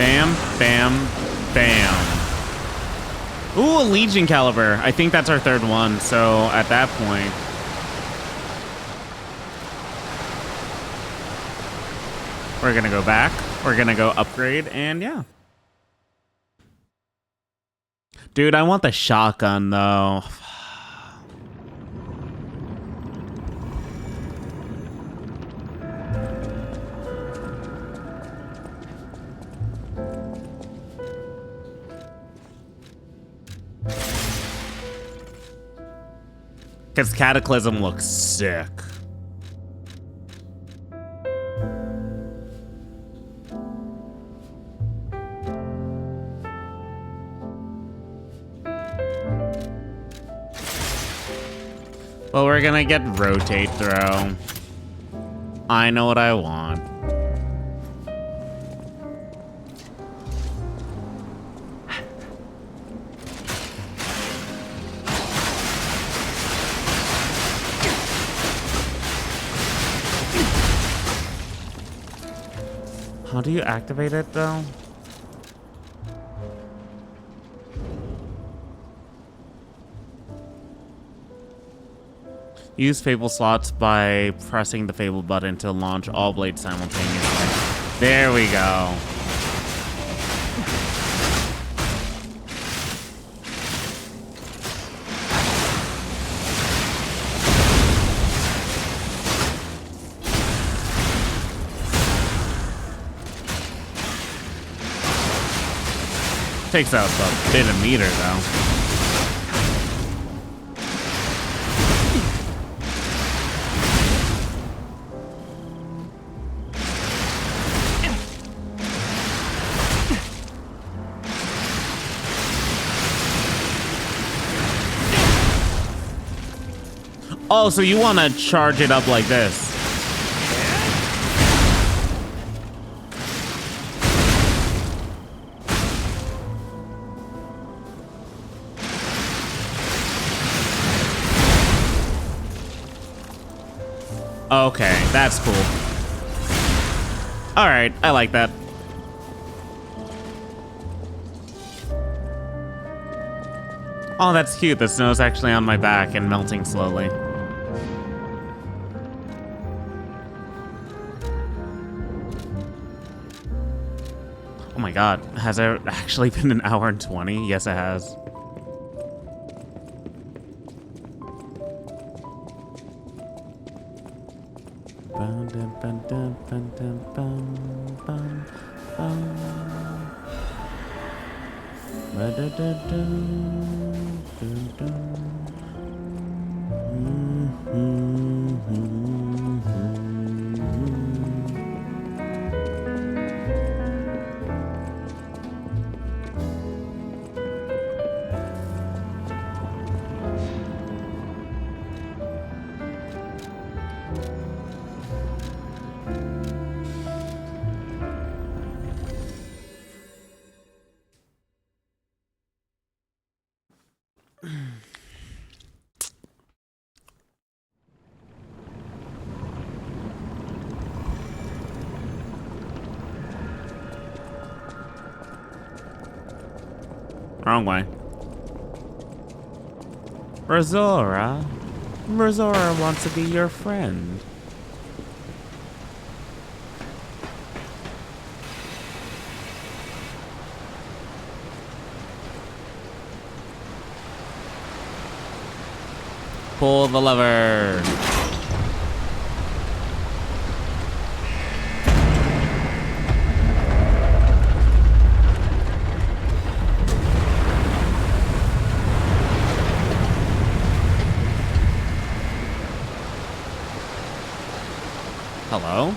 Bam, bam, bam. Ooh, a Legion caliber. I think that's our third one. So at that point, we're gonna go back. We're gonna go upgrade, and yeah. Dude, I want the shotgun though. Because Cataclysm looks sick. Well, we're gonna get rotate throw. I know what I want. How do you activate it though? Use Fable slots by pressing the Fable button to launch all blades simultaneously. There we go. Takes out a bit of meter though. Oh, so you want to charge it up like this? Okay, that's cool. All right, I like that. Oh, that's cute. The snow's actually on my back and melting slowly. Oh my god, has it actually been an hour and 20? Yes, it has. Wrong way. Razora. Razora wants to be your friend. Pull the lever. Hello?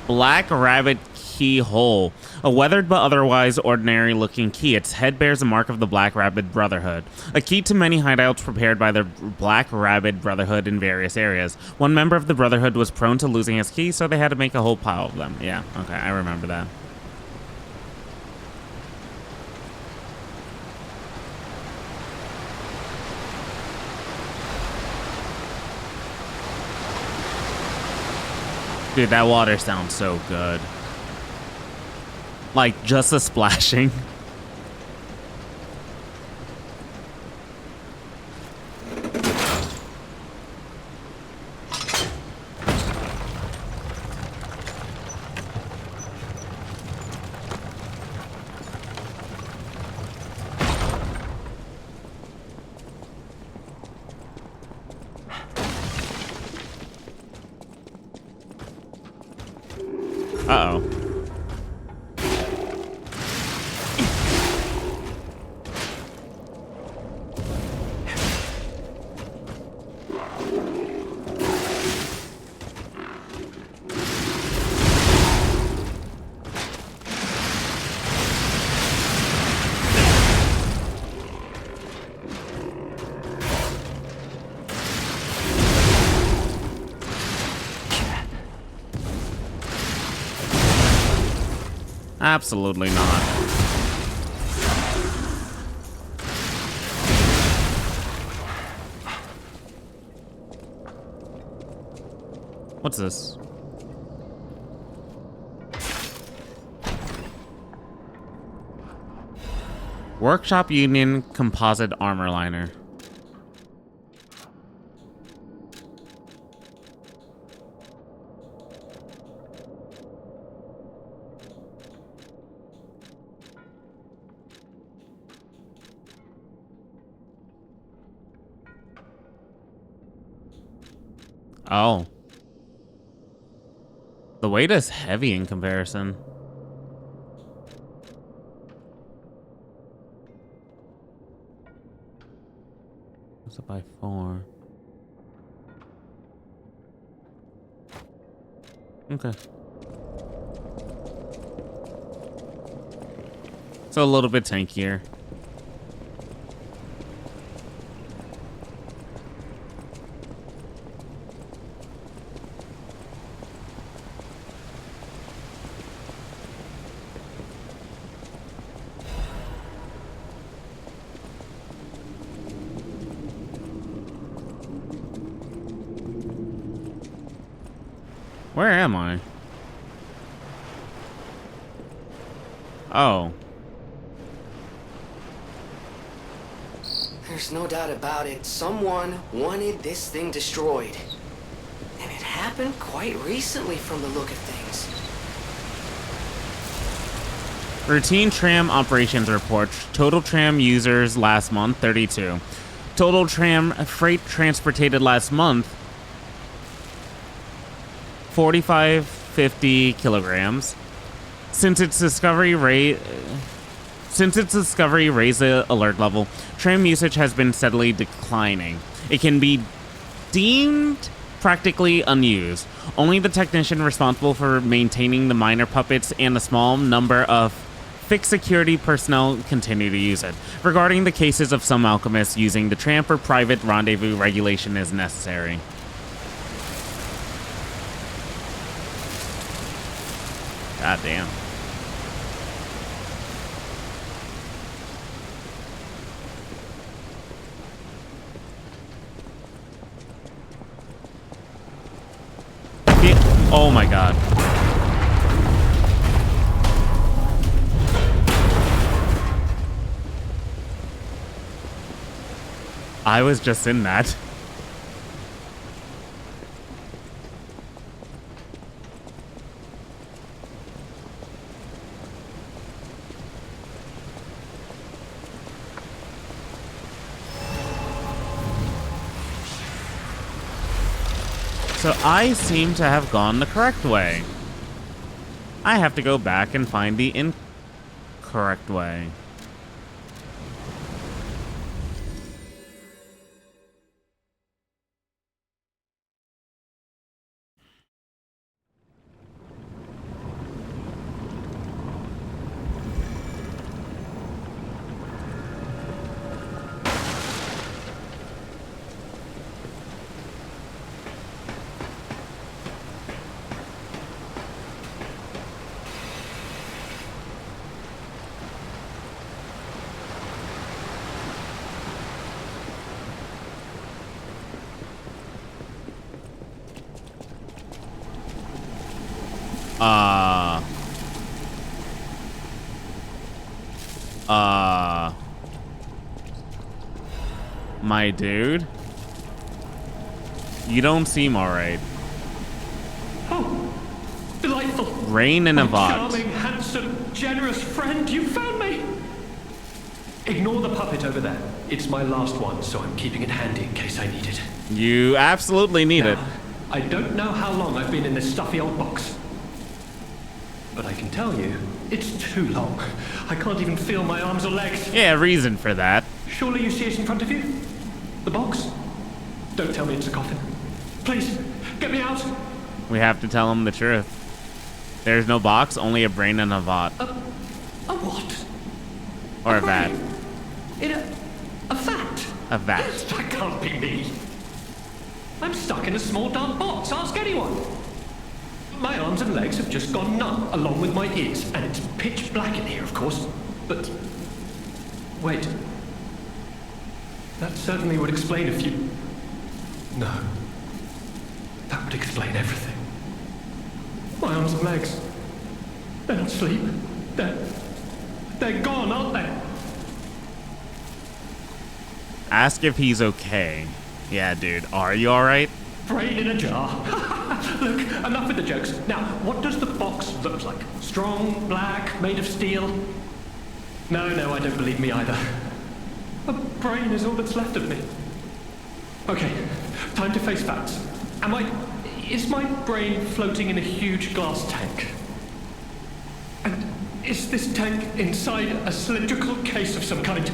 Black Rabbit Keyhole. A weathered but otherwise ordinary looking key. Its head bears a mark of the Black Rabbit Brotherhood. A key to many hideouts prepared by the Black Rabbit Brotherhood in various areas. One member of the Brotherhood was prone to losing his key, so they had to make a whole pile of them. Yeah, okay, I remember that. Dude, that water sounds so good. Like, just the splashing. Uh-oh. Absolutely not. What's this? Workshop Union composite armor liner. Oh. The weight is heavy in comparison. What's it by 4? Okay. So a little bit tankier. Where am I? Oh. There's no doubt about it. Someone wanted this thing destroyed. And it happened quite recently from the look of things. Routine tram operations report. Total tram users last month, 32. Total tram freight transported last month, 4,550 kilograms. Since its discovery raised the alert level, tram usage has been steadily declining. It can be deemed practically unused. Only the technician responsible for maintaining the minor puppets and a small number of fixed security personnel continue to use it. Regarding the cases of some alchemists using the tram for private rendezvous, regulation is necessary. God damn. Oh my god. I was just in that. So I seem to have gone the correct way. I have to go back and find the incorrect way. My dude? You don't seem alright. Oh, delightful. Rain and a My VOD. charming, handsome, generous friend, you found me. Ignore the puppet over there. It's my last one, so I'm keeping it handy in case I need it. You absolutely need it. Now, I don't know how long I've been in this stuffy old box. But I can tell you, it's too long. I can't even feel my arms or legs. Yeah, reason for that. Surely you see it in front of you? The box? Don't tell me it's a coffin. Please, get me out. We have to tell him the truth. There's no box, only a brain and a VOD. A what? Or a vat. In a vat? A vat. That can't be me. I'm stuck in a small dark box. Ask anyone. My arms and legs have just gone numb, along with my ears, and it's pitch black in here, of course. But wait. That certainly would explain a few. No. That would explain everything. My arms and legs. They're not asleep. They're gone, aren't they? Ask if he's okay. Yeah, dude. Are you alright? Brain in a jar. Look, enough with the jokes. Now, what does the box look like? Strong, black, made of steel? No, I don't believe me either. A brain is all that's left of me. Okay, time to face facts. Is my brain floating in a huge glass tank? And is this tank inside a cylindrical case of some kind?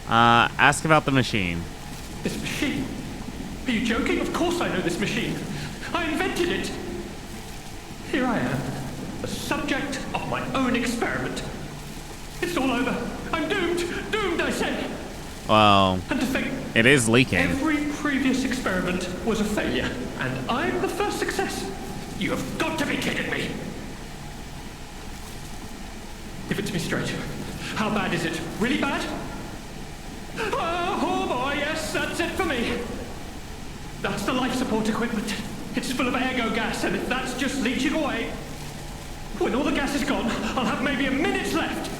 Ask about the machine. This machine? Are you joking? Of course I know this machine. I invented it. Here I am, the subject of my own experiment. It's all over. I'm doomed. Doomed, I say. Well, And to think, it is leaking. every previous experiment was a failure, and I'm the first success. You have got to be kidding me. Give it to me straight. How bad is it? Really bad? Oh boy, yes, that's it for me. That's the life support equipment. It's full of ergo gas, and if that's just leaching away, when all the gas is gone, I'll have maybe a minute left.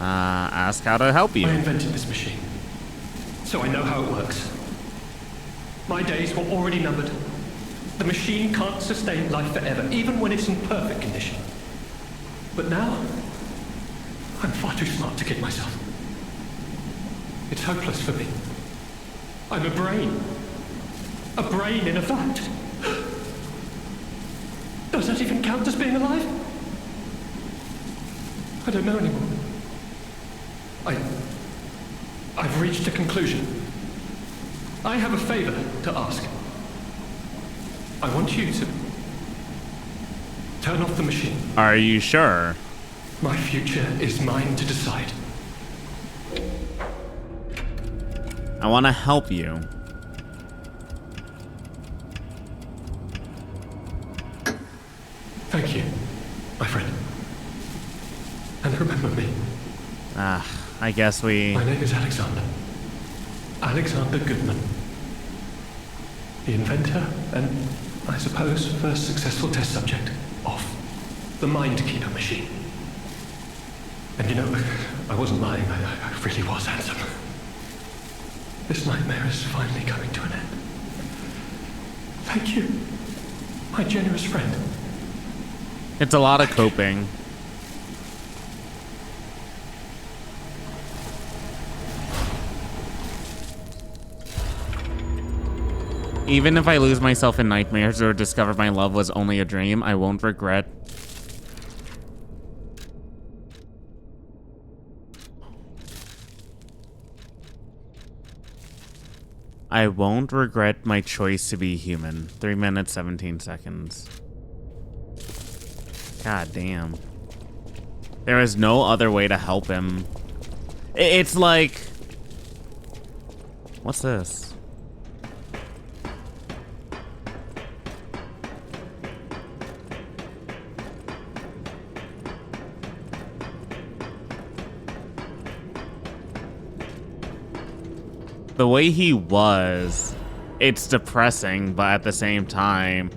Ask how to help I you. invented this machine, so I know how it works. My days were already numbered. The machine can't sustain life forever, even when it's in perfect condition. But now, I'm far too smart to kid myself. It's hopeless for me. I'm a brain. A brain in a vat. Does that even count as being alive? I don't know anymore. I've reached a conclusion. I have a favor to ask. I want you to turn off the machine. Are you sure? My future is mine to decide. I want to help you. Thank you, my friend. And remember me. I guess we... My name is Alexander. Alexander Goodman. The inventor and, I suppose, first successful test subject of the Mindkeeper machine. And you know, I wasn't lying. I really was handsome. This nightmare is finally coming to an end. Thank you, my generous friend. It's a lot of coping. Even if I lose myself in nightmares or discover my love was only a dream, I won't regret. I won't regret my choice to be human. 3 minutes, 17 seconds. God damn. There is no other way to help him. It's like... What's this? The way he was, it's depressing, but at the same time,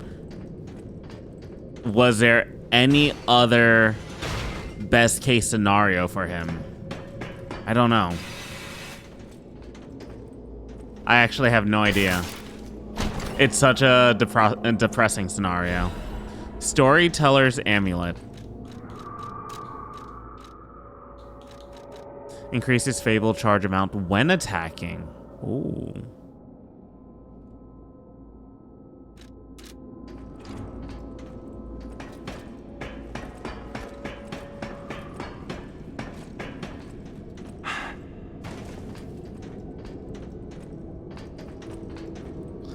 was there any other best case scenario for him? I don't know. I actually have no idea. It's such a depressing scenario. Storyteller's Amulet. Increases Fable charge amount when attacking. Ooh.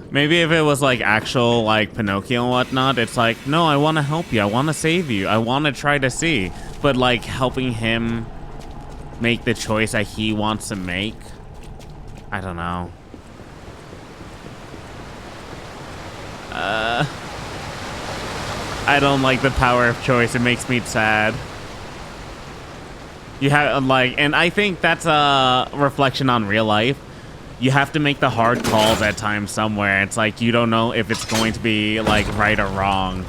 Maybe if it was like actual like Pinocchio and whatnot, it's like, no, I want to help you. I want to save you. I want to try to see. But like helping him make the choice that he wants to make, I don't know. I don't like the power of choice. It makes me sad. You have like, and I think that's a reflection on real life. You have to make the hard calls at times somewhere. It's like you don't know if it's going to be like right or wrong.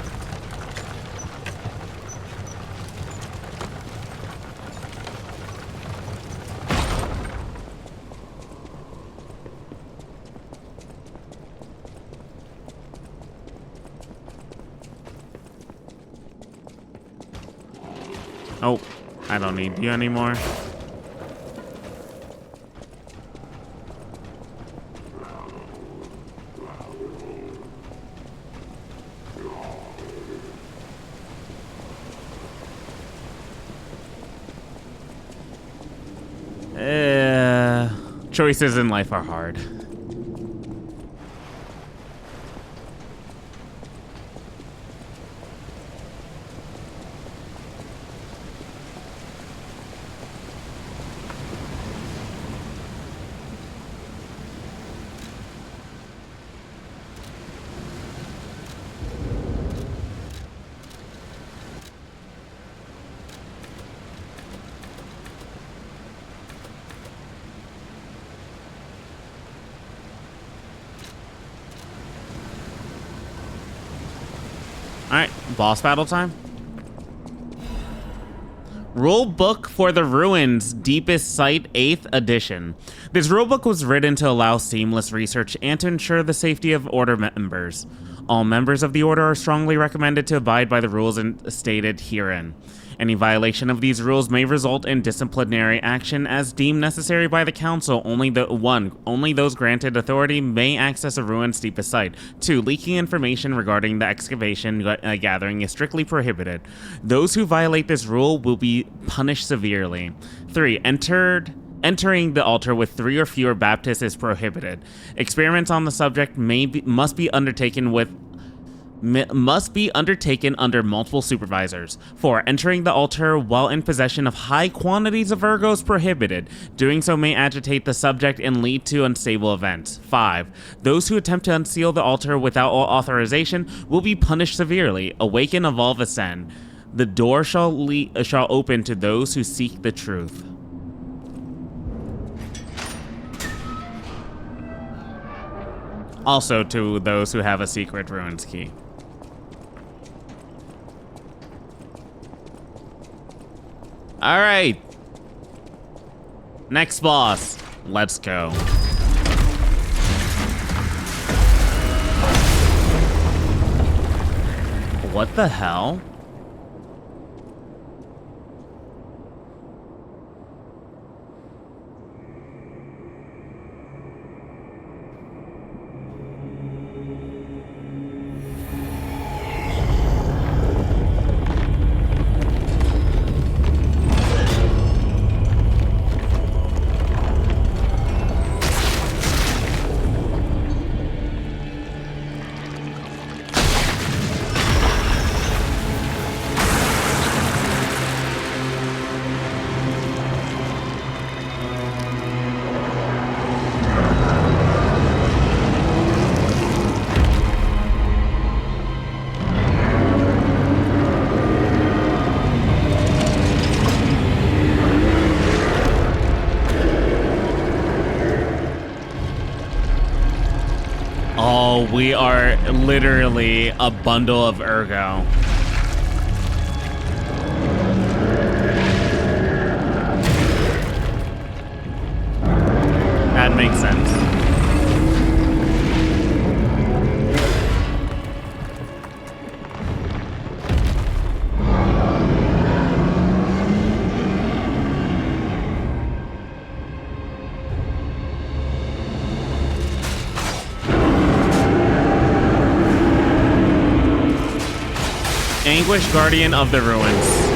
Oh, I don't need you anymore. Choices in life are hard. Alright, boss battle time. Rule book for the Ruins, Deepest Sight, 8th edition. This rulebook was written to allow seamless research and to ensure the safety of Order members. All members of the Order are strongly recommended to abide by the rules stated herein. Any violation of these rules may result in disciplinary action as deemed necessary by the Council. Only those granted authority may access a ruin's deepest site. 2. Leaking information regarding the excavation gathering is strictly prohibited. Those who violate this rule will be punished severely. 3. Entering the altar with 3 or fewer Baptists is prohibited. Experiments on the subject must be undertaken under multiple supervisors. 4. Entering the altar while in possession of high quantities of Virgo is prohibited. Doing so may agitate the subject and lead to unstable events. 5. Those who attempt to unseal the altar without authorization will be punished severely. Awaken, evolve, ascend. The door shall open to those who seek the truth. Also to those who have a secret ruins key. All right. Next boss. Let's go. What the hell? we are literally a bundle of ergo. That makes sense. Anguish, Guardian of the Ruins.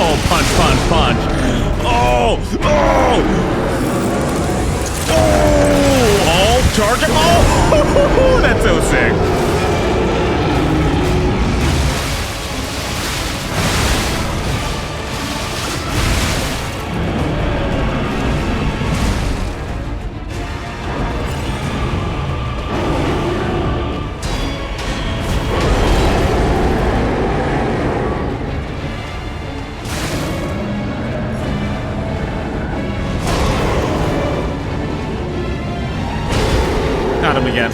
Oh, punch, punch, punch. Oh, oh. Oh, charge him. Oh, that's so sick. Got him again.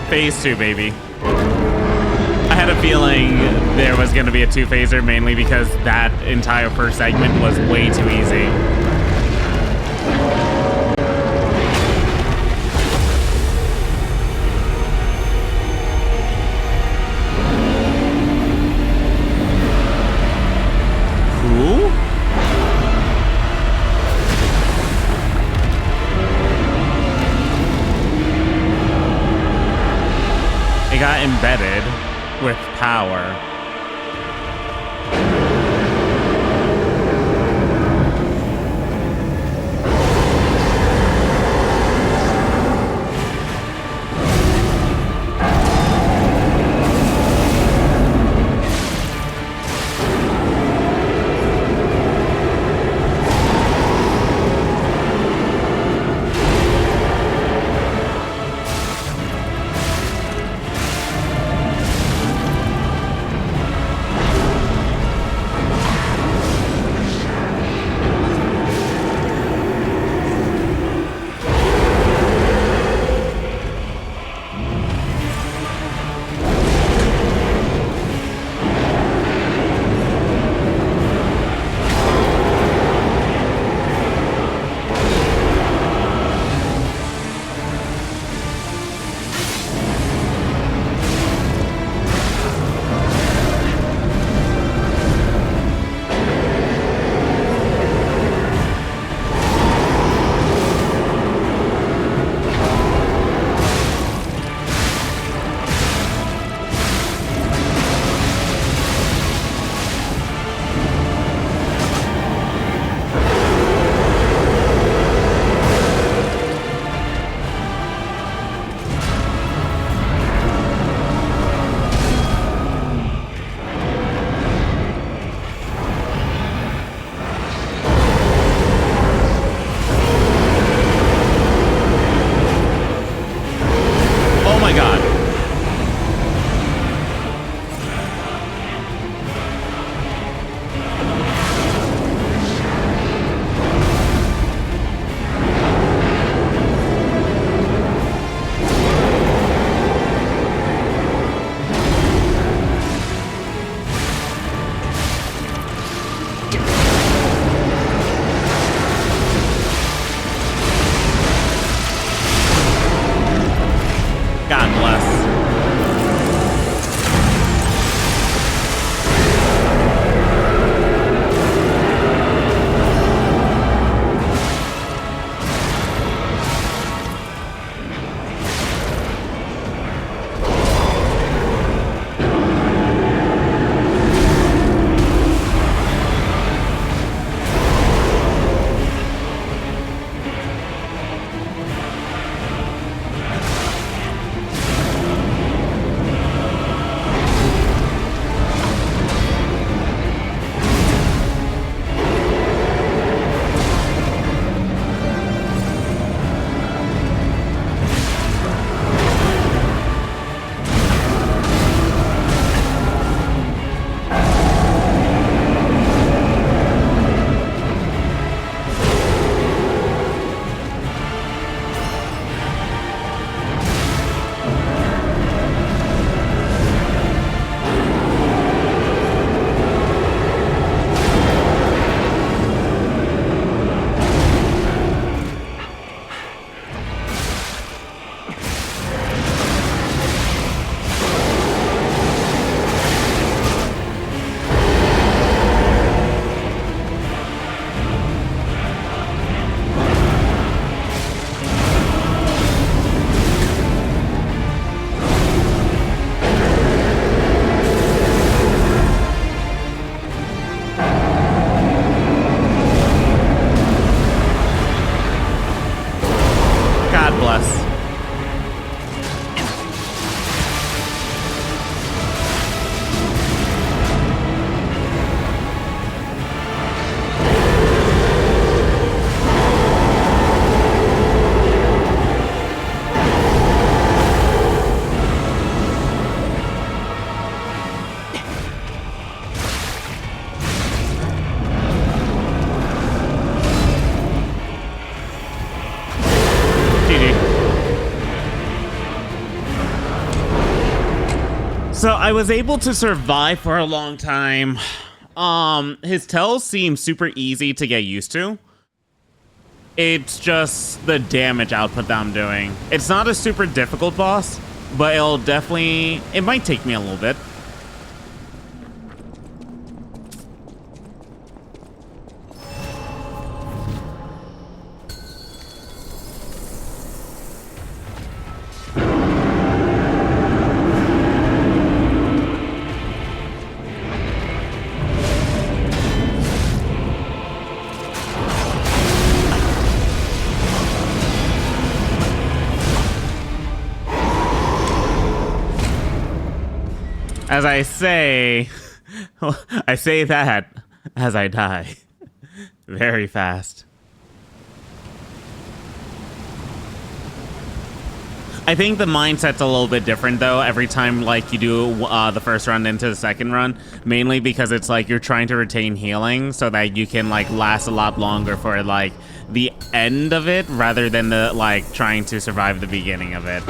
Phase 2, baby. I had a feeling there was going to be a 2-phaser, mainly because that entire first segment was way too easy. Who? It got embedded with power. So I was able to survive for a long time. His tells seem super easy to get used to. It's just the damage output that I'm doing. It's not a super difficult boss, but it might take me a little bit. As I say, I say that as I die. Very fast. I think the mindset's a little bit different though every time like you do the first run into the second run, mainly because it's like you're trying to retain healing so that you can like last a lot longer for like the end of it rather than the like trying to survive the beginning of it.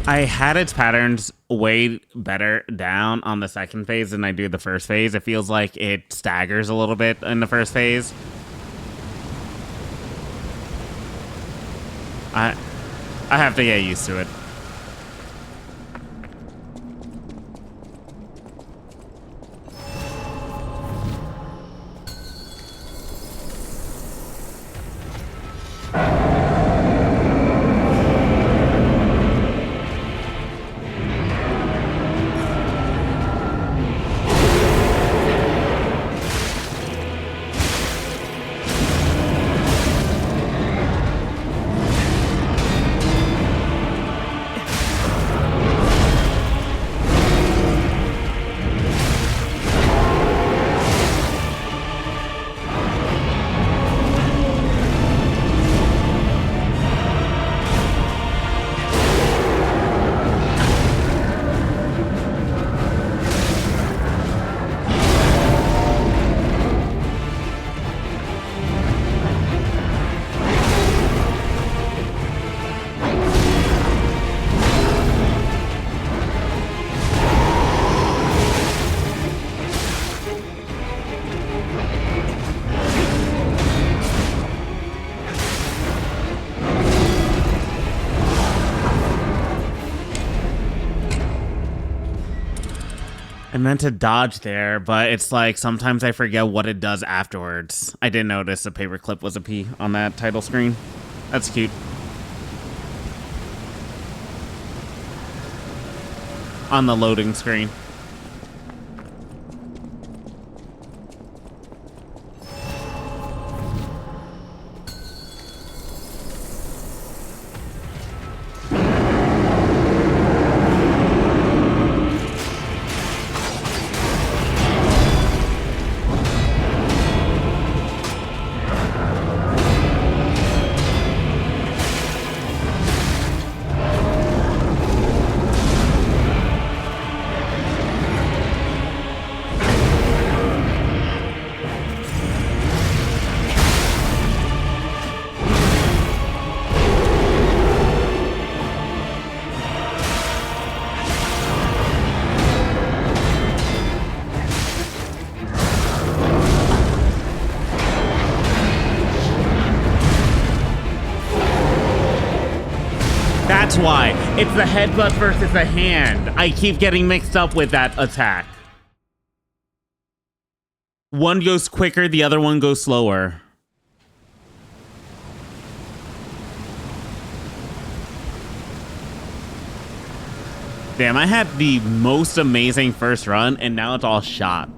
I had its patterns way better down on the second phase than I do the first phase. It feels like it staggers a little bit in the first phase. I have to get used to it. I meant to dodge there, but it's like sometimes I forget what it does afterwards. I didn't notice a paperclip was a P on that title screen. That's cute. On the loading screen. That's why. It's the headbutt versus the hand. I keep getting mixed up with that attack. One goes quicker, the other one goes slower. Damn, I had the most amazing first run, and now it's all shot.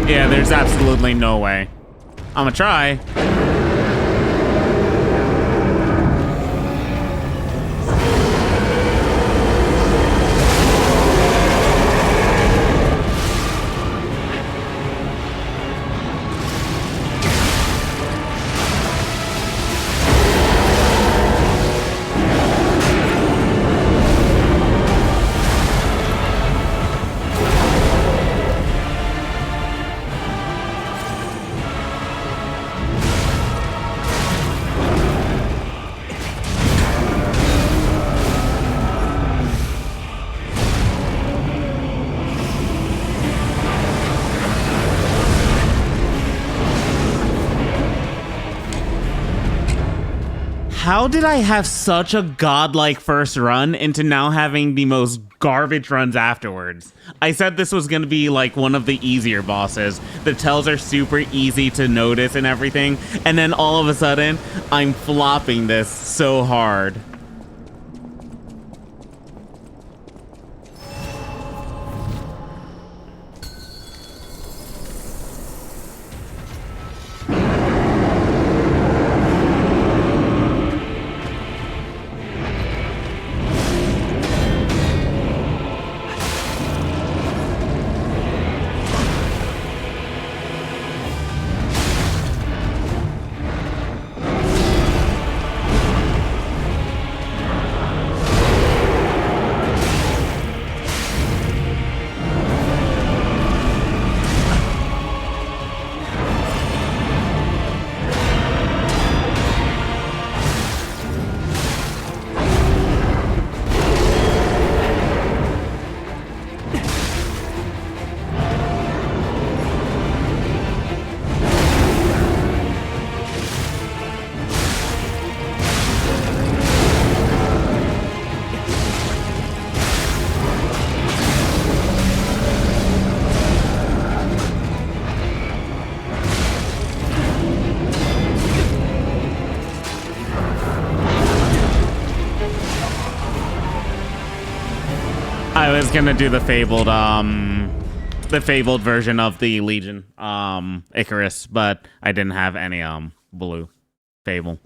Yeah, there's absolutely no way. I'm gonna try. How did I have such a godlike first run into now having the most garbage runs afterwards? I said this was going to be like one of the easier bosses. The tells are super easy to notice and everything. And then all of a sudden, I'm flopping this so hard. gonna do the fabled version of the Legion, Icarus, but I didn't have any blue fable.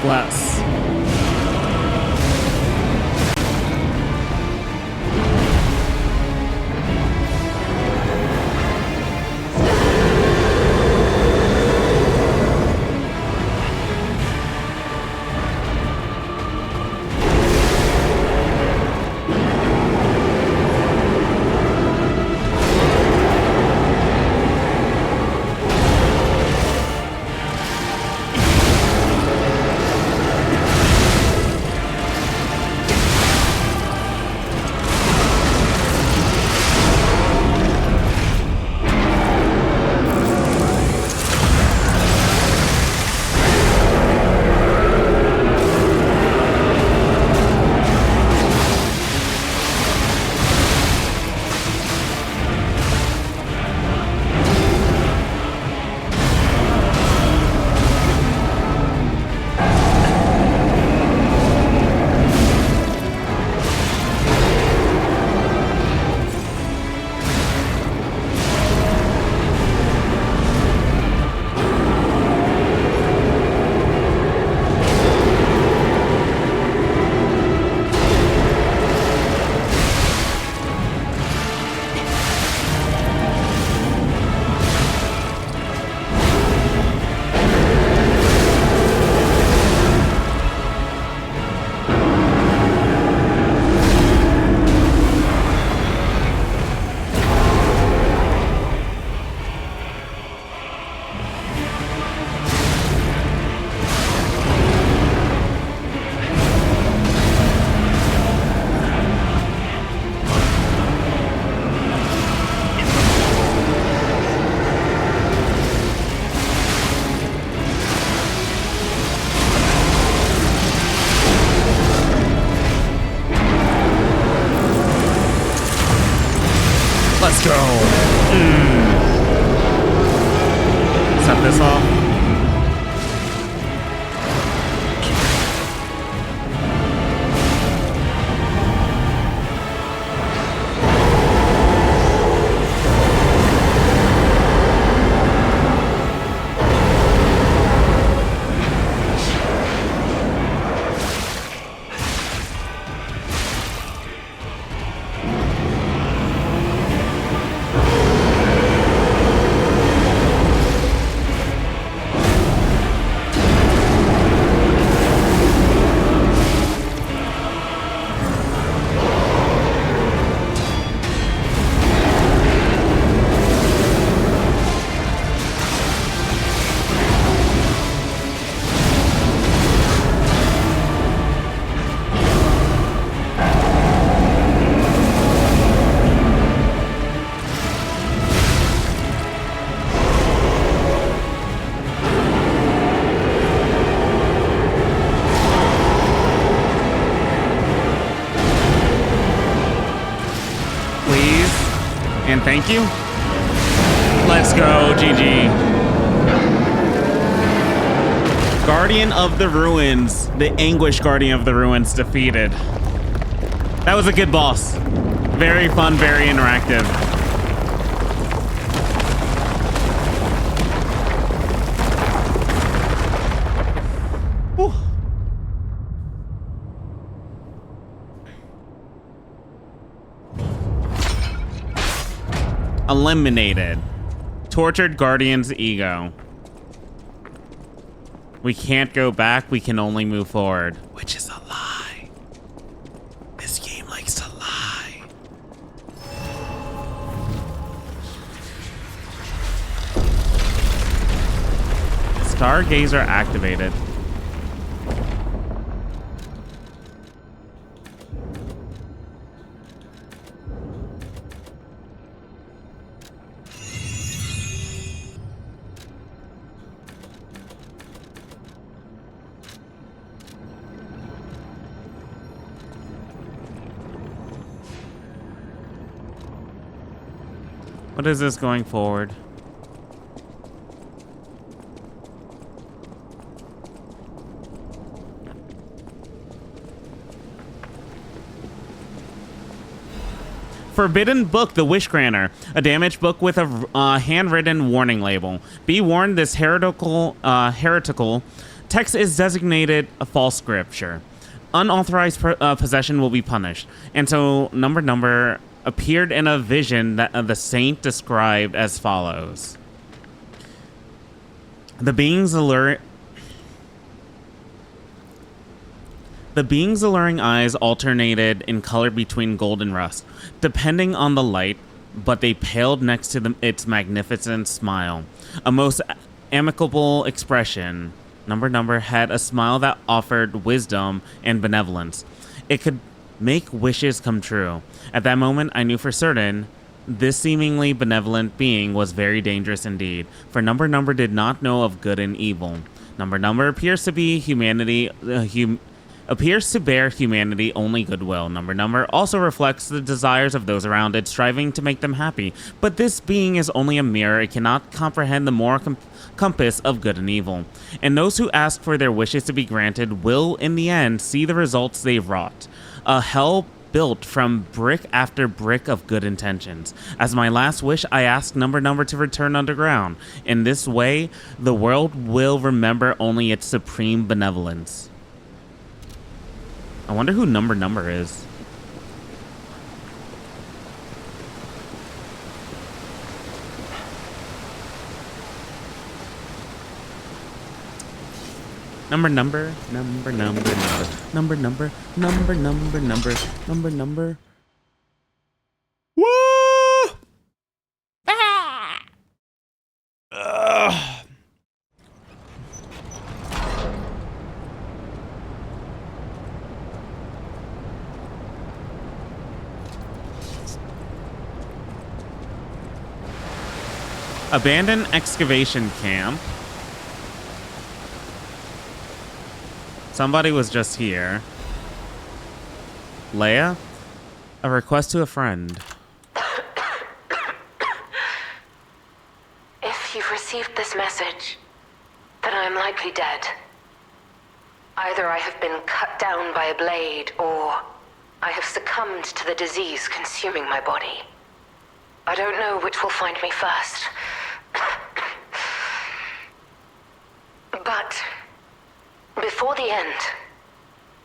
Bless. Let's go. Set this off. And thank you. Let's go, GG. Guardian of the Ruins, the Anguish Guardian of the Ruins defeated. That was a good boss. Very fun, very interactive. Whew. Eliminated. Tortured Guardian's ego. We can't go back, we can only move forward. Which is a lie. This game likes to lie. Stargazer activated. What is this going forward? Forbidden Book, the Wish Granter. A damaged book with a handwritten warning label. Be warned, this heretical Text is designated a false scripture. Unauthorized possession will be punished. And so number appeared in a vision that the saint described as follows. The being's alluring eyes alternated in color between gold and rust, depending on the light, but they paled next to its magnificent smile. A most amicable expression. Number had a smile that offered wisdom and benevolence. It could make wishes come true. At that moment, I knew for certain this seemingly benevolent being was very dangerous indeed, for Number did not know of good and evil. Number appears to be humanity, appears to bear humanity only goodwill. Number also reflects the desires of those around it, striving to make them happy. But this being is only a mirror. It cannot comprehend the moral compass of good and evil. And those who ask for their wishes to be granted will, in the end, see the results they've wrought. A hell built from brick after brick of good intentions. As my last wish, I asked Number to return underground. In this way, the world will remember only its supreme benevolence. I wonder who Number is. Number. Woo! Ah! Abandoned excavation camp. Somebody was just here. Leia? A request to a friend. If you've received this message, then I am likely dead. Either I have been cut down by a blade, or I have succumbed to the disease consuming my body. I don't know which will find me first. But before the end,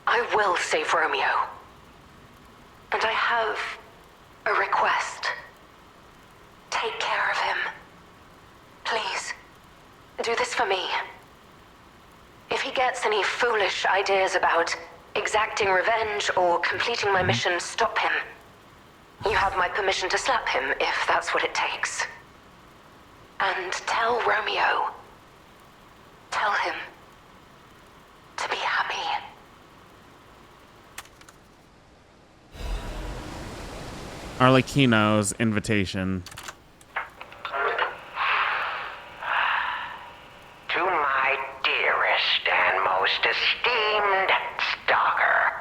I will save Romeo. And I have a request. Take care of him. Please, do this for me. If he gets any foolish ideas about exacting revenge or completing my mission, stop him. You have my permission to slap him if that's what it takes. And tell Romeo. Tell him to be happy. Arlecchino's invitation. To my dearest and most esteemed stalker,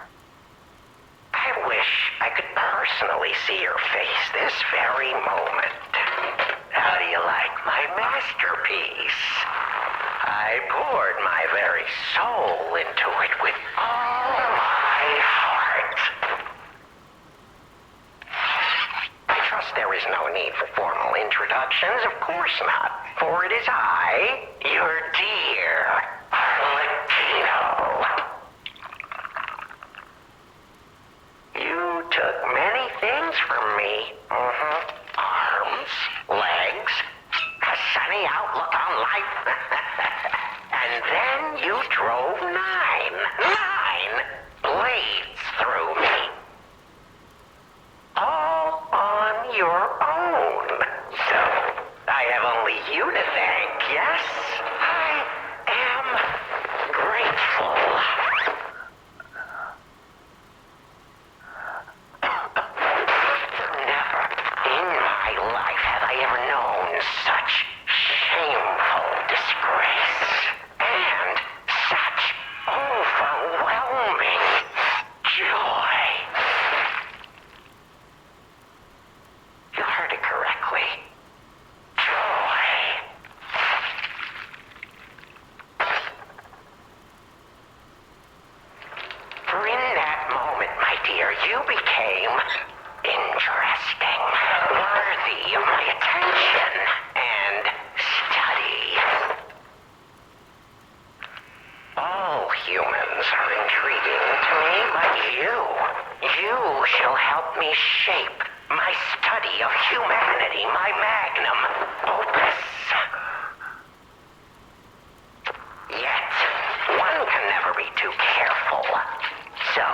I wish I could personally see your face this very moment. How do you like my masterpiece? I poured my very soul into it with all my heart. I trust there is no need for formal introductions, of course not, for it is I, your dear Arlecchino. You took many things from me. Arms, legs, a sunny outlook on life. And then you drove nine blades through me. All on your own. So, I have only you to thank, yes? I am grateful. Never in my life have I ever known such shameful disgrace. And such overwhelming All humans are intriguing to me, but you shall help me shape my study of humanity, my magnum opus. Yet, one can never be too careful. So,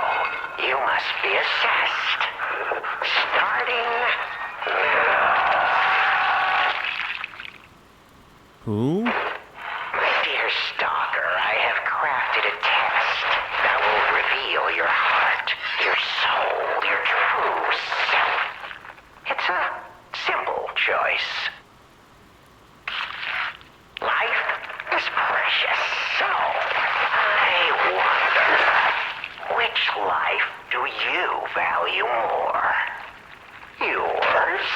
you must be assessed. Starting now. Who? My dear Stalker, I have crafted a test that will reveal your heart, your soul, your true self. It's a simple choice. Life is precious, so I wonder, which life do you value more? Yours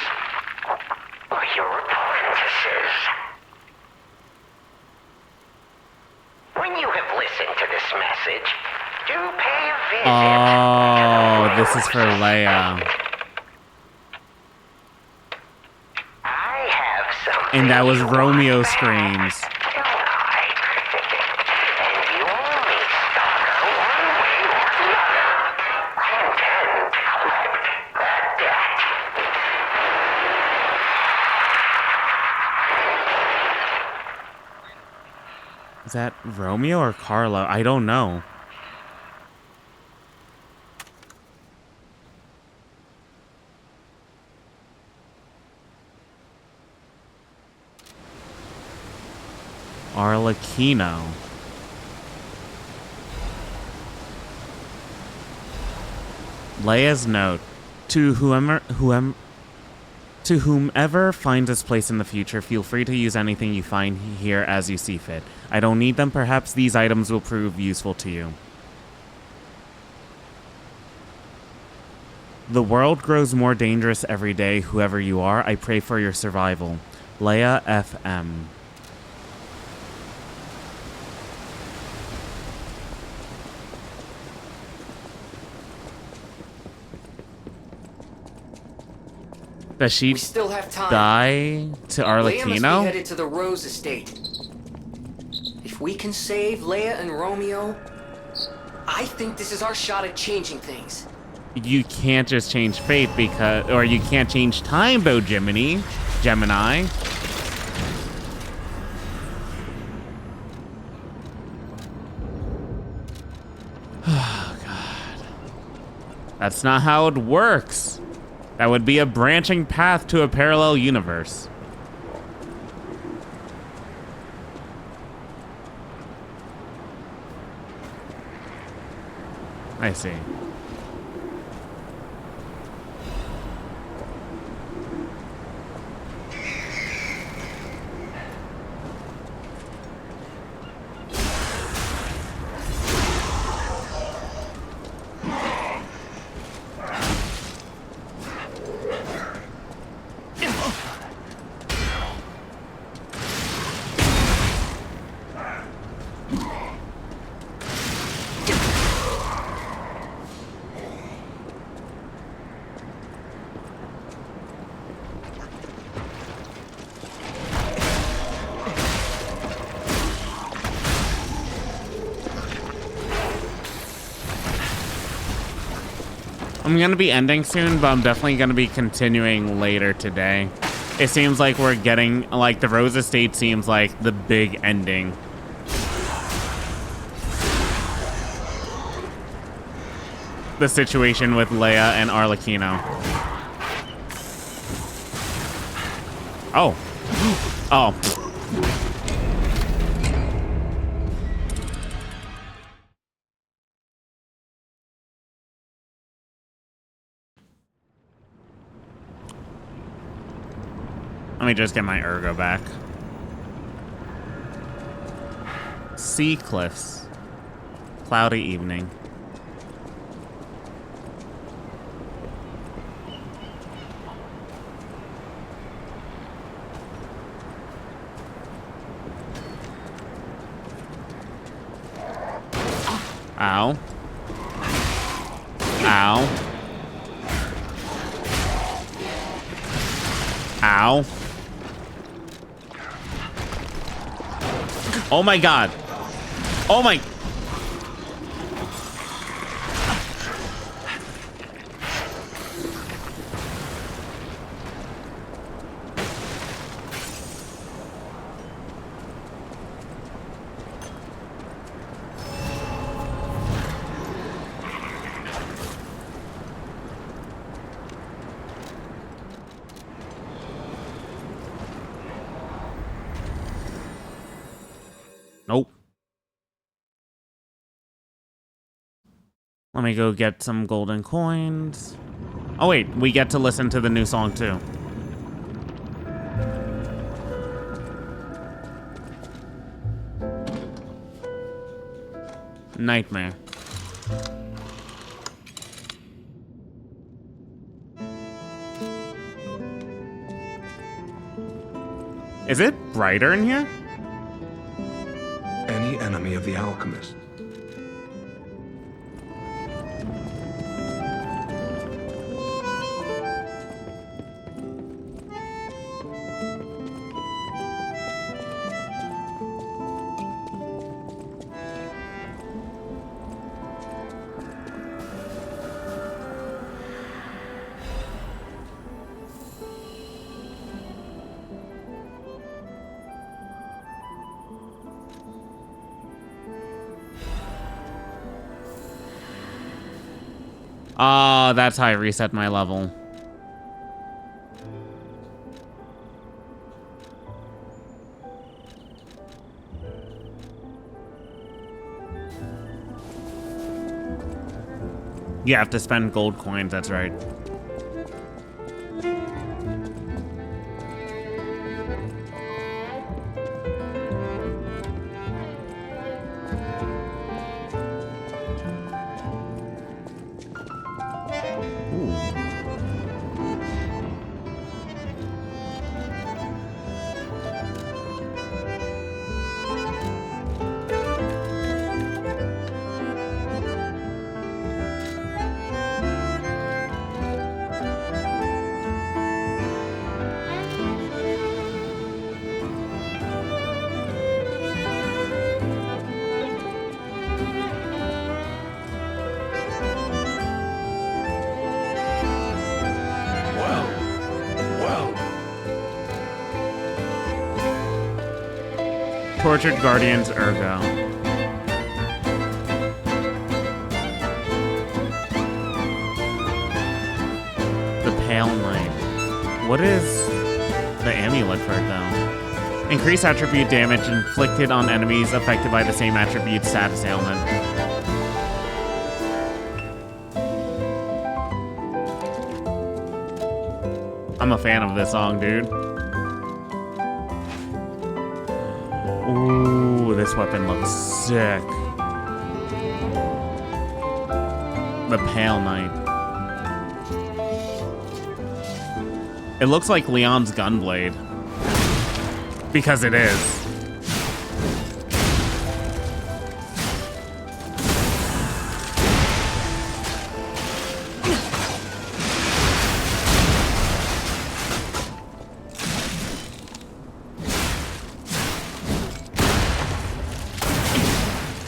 or your apprentice's? When you have listened to this message, do pay a visit. Oh, this is for Leia. I have something. And that was you want Romeo back, screams. don't I? And you only Stalker one way or another. I intend to collect that debt. Is that Romeo or Carlo? I don't know. Arlecchino. Leia's note. To whomever finds its place in the future, feel free to use anything you find here as you see fit. I don't need them, perhaps these items will prove useful to you. The world grows more dangerous every day, whoever you are. I pray for your survival. Leia FM. Does she We still have time. die to Leia must be Arlecchino? headed to the Rose Estate. If we can save Leia and Romeo, I think this is our shot at changing things. You can't just change fate because, or you can't change time though, Gemini. Oh, God. That's not how it works. That would be a branching path to a parallel universe. I see. I'm gonna be ending soon, but I'm definitely gonna be continuing later today. It seems like we're getting, like, the Rose Estate seems like the big ending. The situation with Leia and Arlecchino. Oh. Oh. Let me just get my ergo back. Sea cliffs. Cloudy evening. Ow. Ow. Ow. Oh my God. Oh my. Let me go get some golden coins. Oh wait, we get to listen to the new song too. Nightmare. Is it brighter in here? Any enemy of the alchemist. Ah, that's how I reset my level. You have to spend gold coins, that's right. Tortured Guardians Ergo. The Pale Knight. What is the amulet for it, though? Increased attribute damage inflicted on enemies affected by the same attribute status ailment. I'm a fan of this song, dude. Ooh, this weapon looks sick. The Pale Knight. It looks like Leon's Gunblade. Because it is.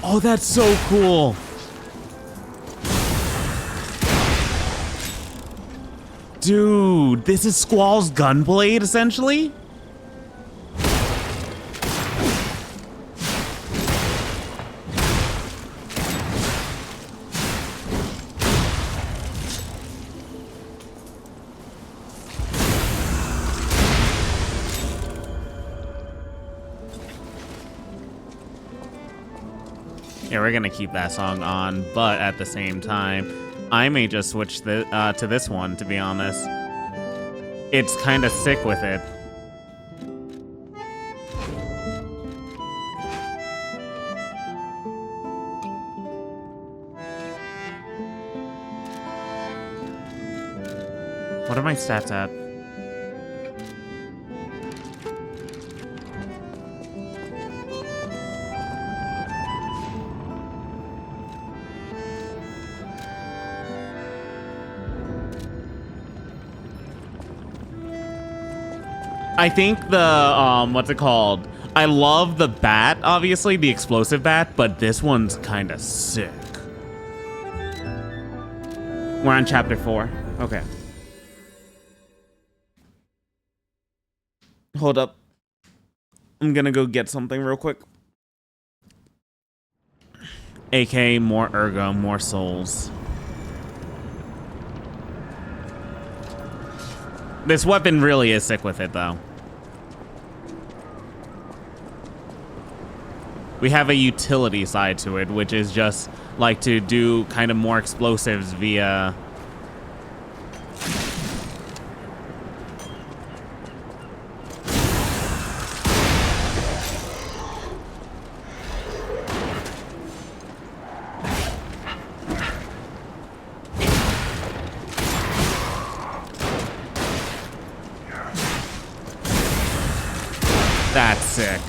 Oh, that's so cool. Dude, this is Squall's Gunblade, essentially? Yeah, we're gonna keep that song on, but at the same time, I may just switch to this one, to be honest. It's kind of sick with it. What are my stats at? I think the, what's it called? I love the bat, obviously, the explosive bat, but this one's kind of sick. We're on chapter 4. Okay. Hold up. I'm gonna go get something real quick. AK, more Ergo, more souls. This weapon really is sick with it, though. We have a utility side to it, which is just like to do kind of more explosives via... That's sick.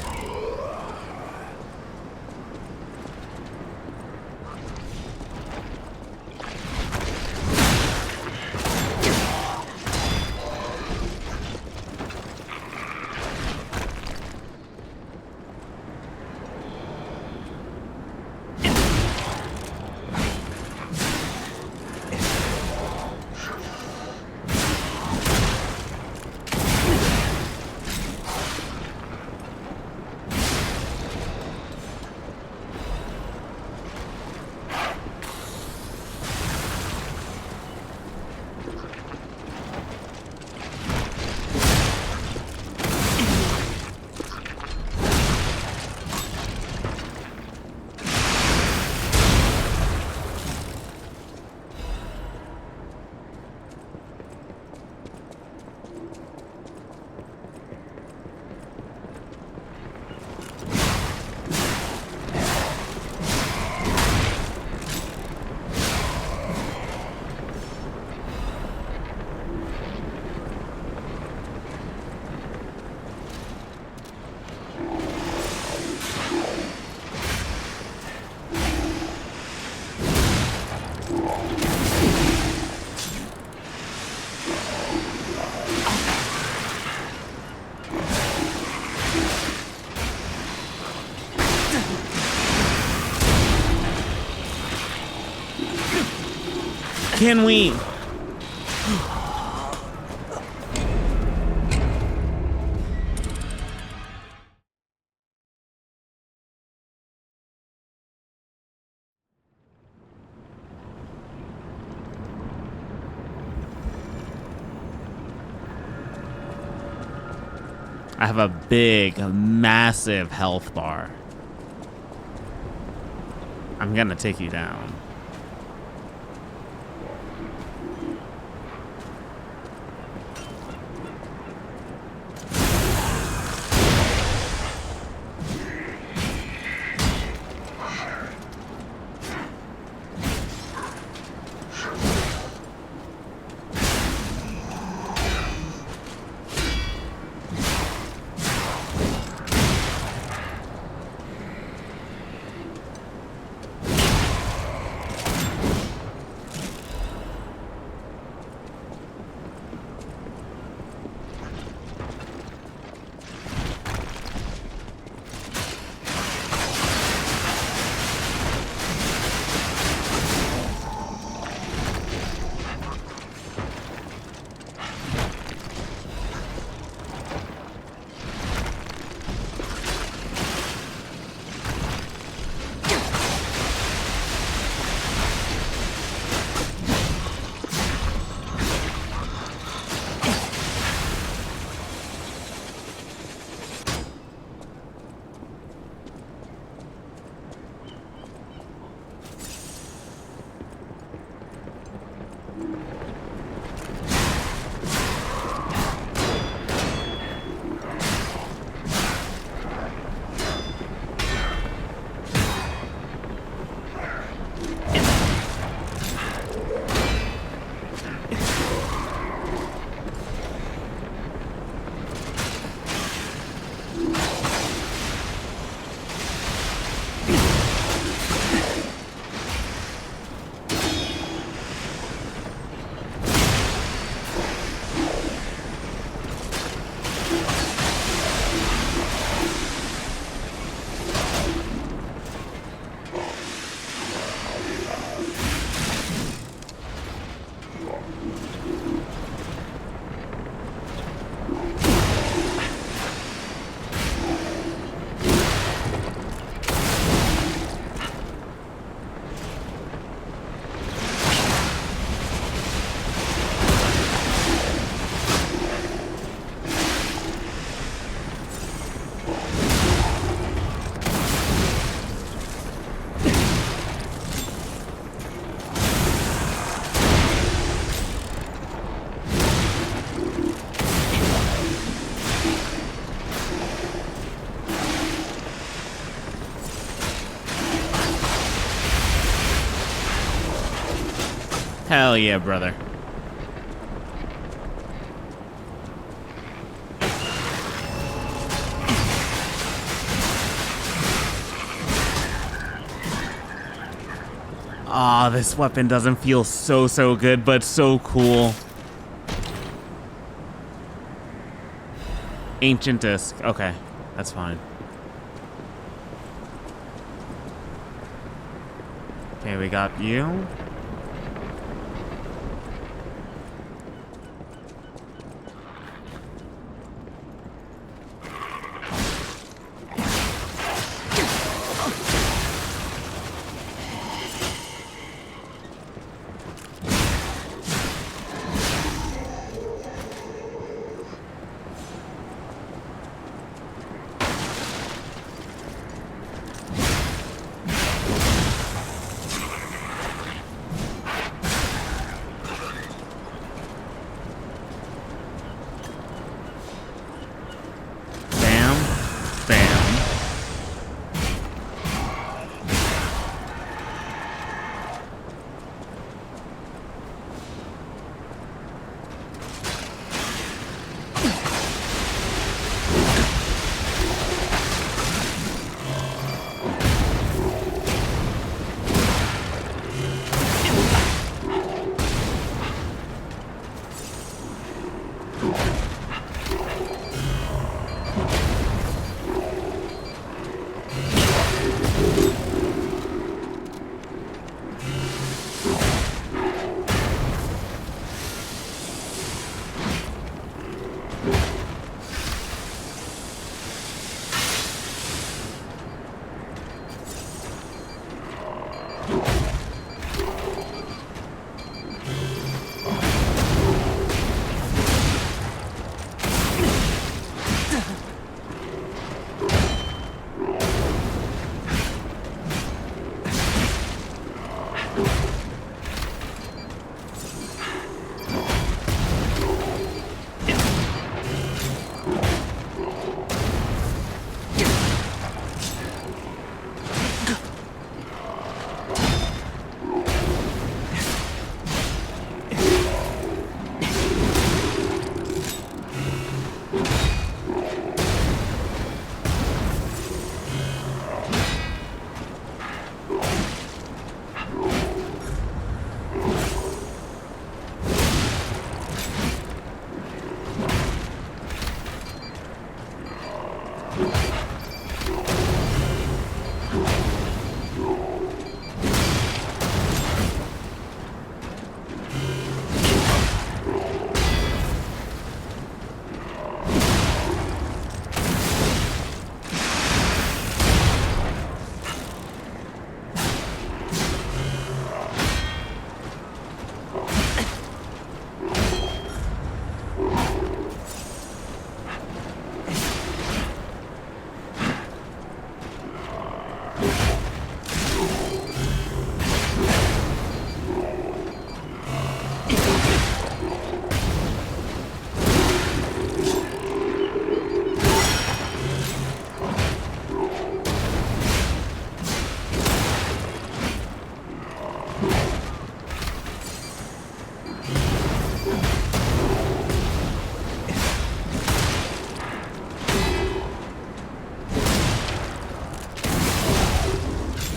Can we? I have a big, massive health bar. I'm gonna take you down. Hell yeah, brother. Ah, this weapon doesn't feel so good, but so cool. Ancient disc. Okay, that's fine. Okay, we got you.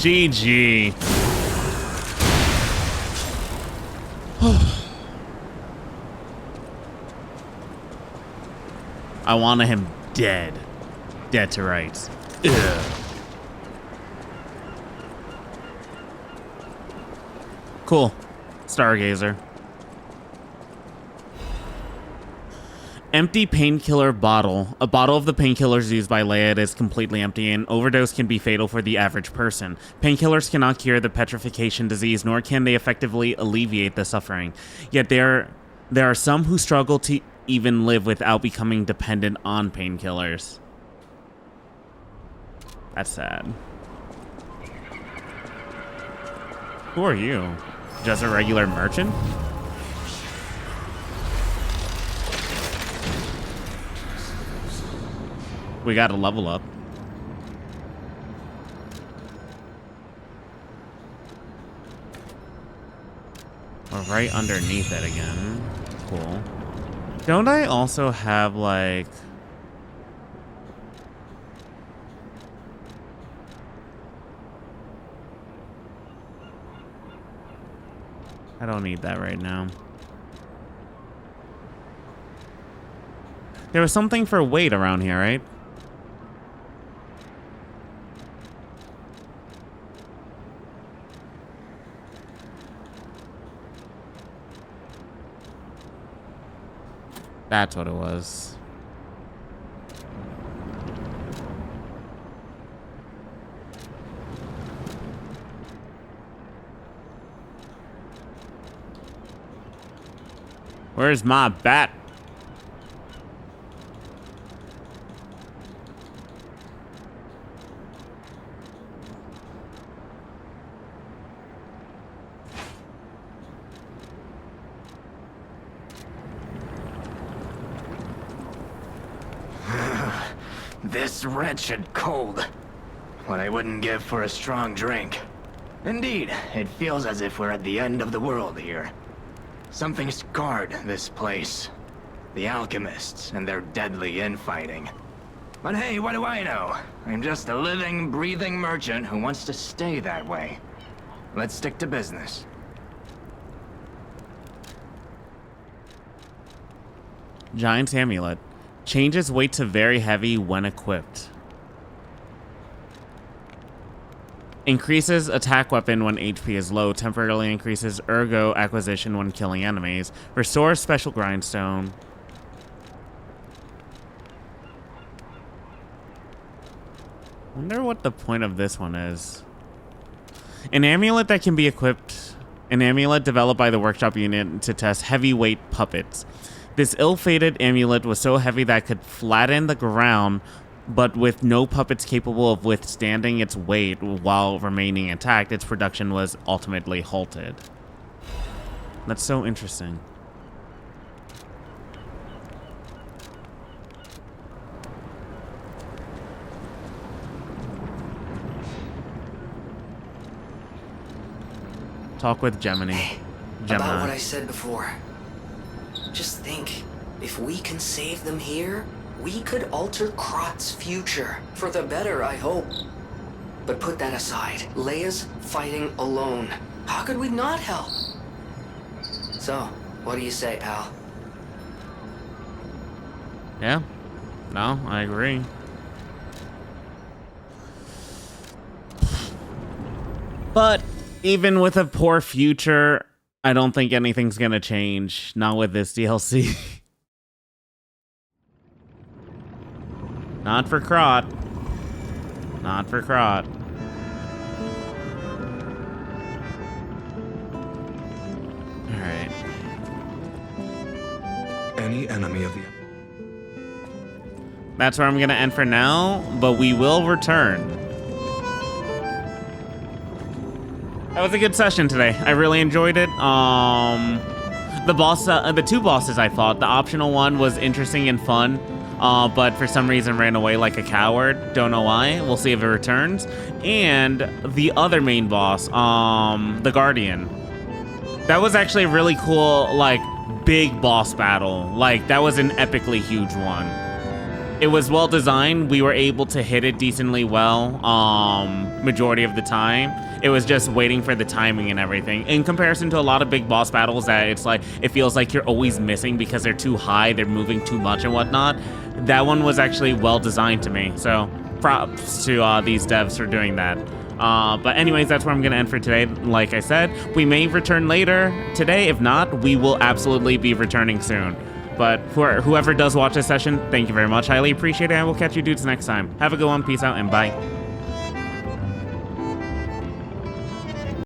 GG. I wanted him dead. Dead to rights. Ugh. Cool. Stargazer. Empty painkiller bottle. A bottle of the painkillers used by Leia is completely empty, and overdose can be fatal for the average person. Painkillers cannot cure the petrification disease, nor can they effectively alleviate the suffering. Yet there are some who struggle to even live without becoming dependent on painkillers. That's sad. Who are you? Just a regular merchant? We gotta level up. We're right underneath it again. Cool. Don't I also have, like... I don't need that right now. There was something for weight around here, right? That's what it was. Where's my bat? This wretched cold. What I wouldn't give for a strong drink. Indeed, it feels as if we're at the end of the world here. Something scarred this place. The alchemists and their deadly infighting. But hey, what do I know? I'm just a living, breathing merchant who wants to stay that way. Let's stick to business. Giant's amulet. Changes weight to very heavy when equipped. Increases attack weapon when HP is low. Temporarily increases ergo acquisition when killing enemies. Restores special grindstone. Wonder what the point of this one is. An amulet that can be equipped. An amulet developed by the workshop unit to test heavyweight puppets. This ill-fated amulet was so heavy that it could flatten the ground, but with no puppets capable of withstanding its weight while remaining intact, its production was ultimately halted. That's so interesting. Talk with Gemini. About what I said before. Just think, if we can save them here, we could alter Krot's future. For the better, I hope. But put that aside. Leia's fighting alone. How could we not help? So, what do you say, Al? Yeah. No, I agree. But even with a poor future, I don't think anything's gonna change. Not with this DLC. Not for Krot. Not for Krot. Alright. Any enemy of the... That's where I'm gonna end for now, but we will return. That was a good session today. I really enjoyed it. The two bosses I fought, the optional one was interesting and fun, but for some reason ran away like a coward. Don't know why. We'll see if it returns. And the other main boss, the Guardian. That was actually a really cool, like, big boss battle. Like, that was an epically huge one. It was well designed. We were able to hit it decently well, majority of the time. It was just waiting for the timing and everything. In comparison to a lot of big boss battles that it's like, it feels like you're always missing because they're too high, they're moving too much and whatnot. That one was actually well designed to me. So props to these devs for doing that. But anyways, that's where I'm going to end for today. Like I said, we may return later today. If not, we will absolutely be returning soon. But for whoever does watch this session, thank you very much. Highly appreciate it. I will catch you dudes next time. Have a good one. Peace out and bye.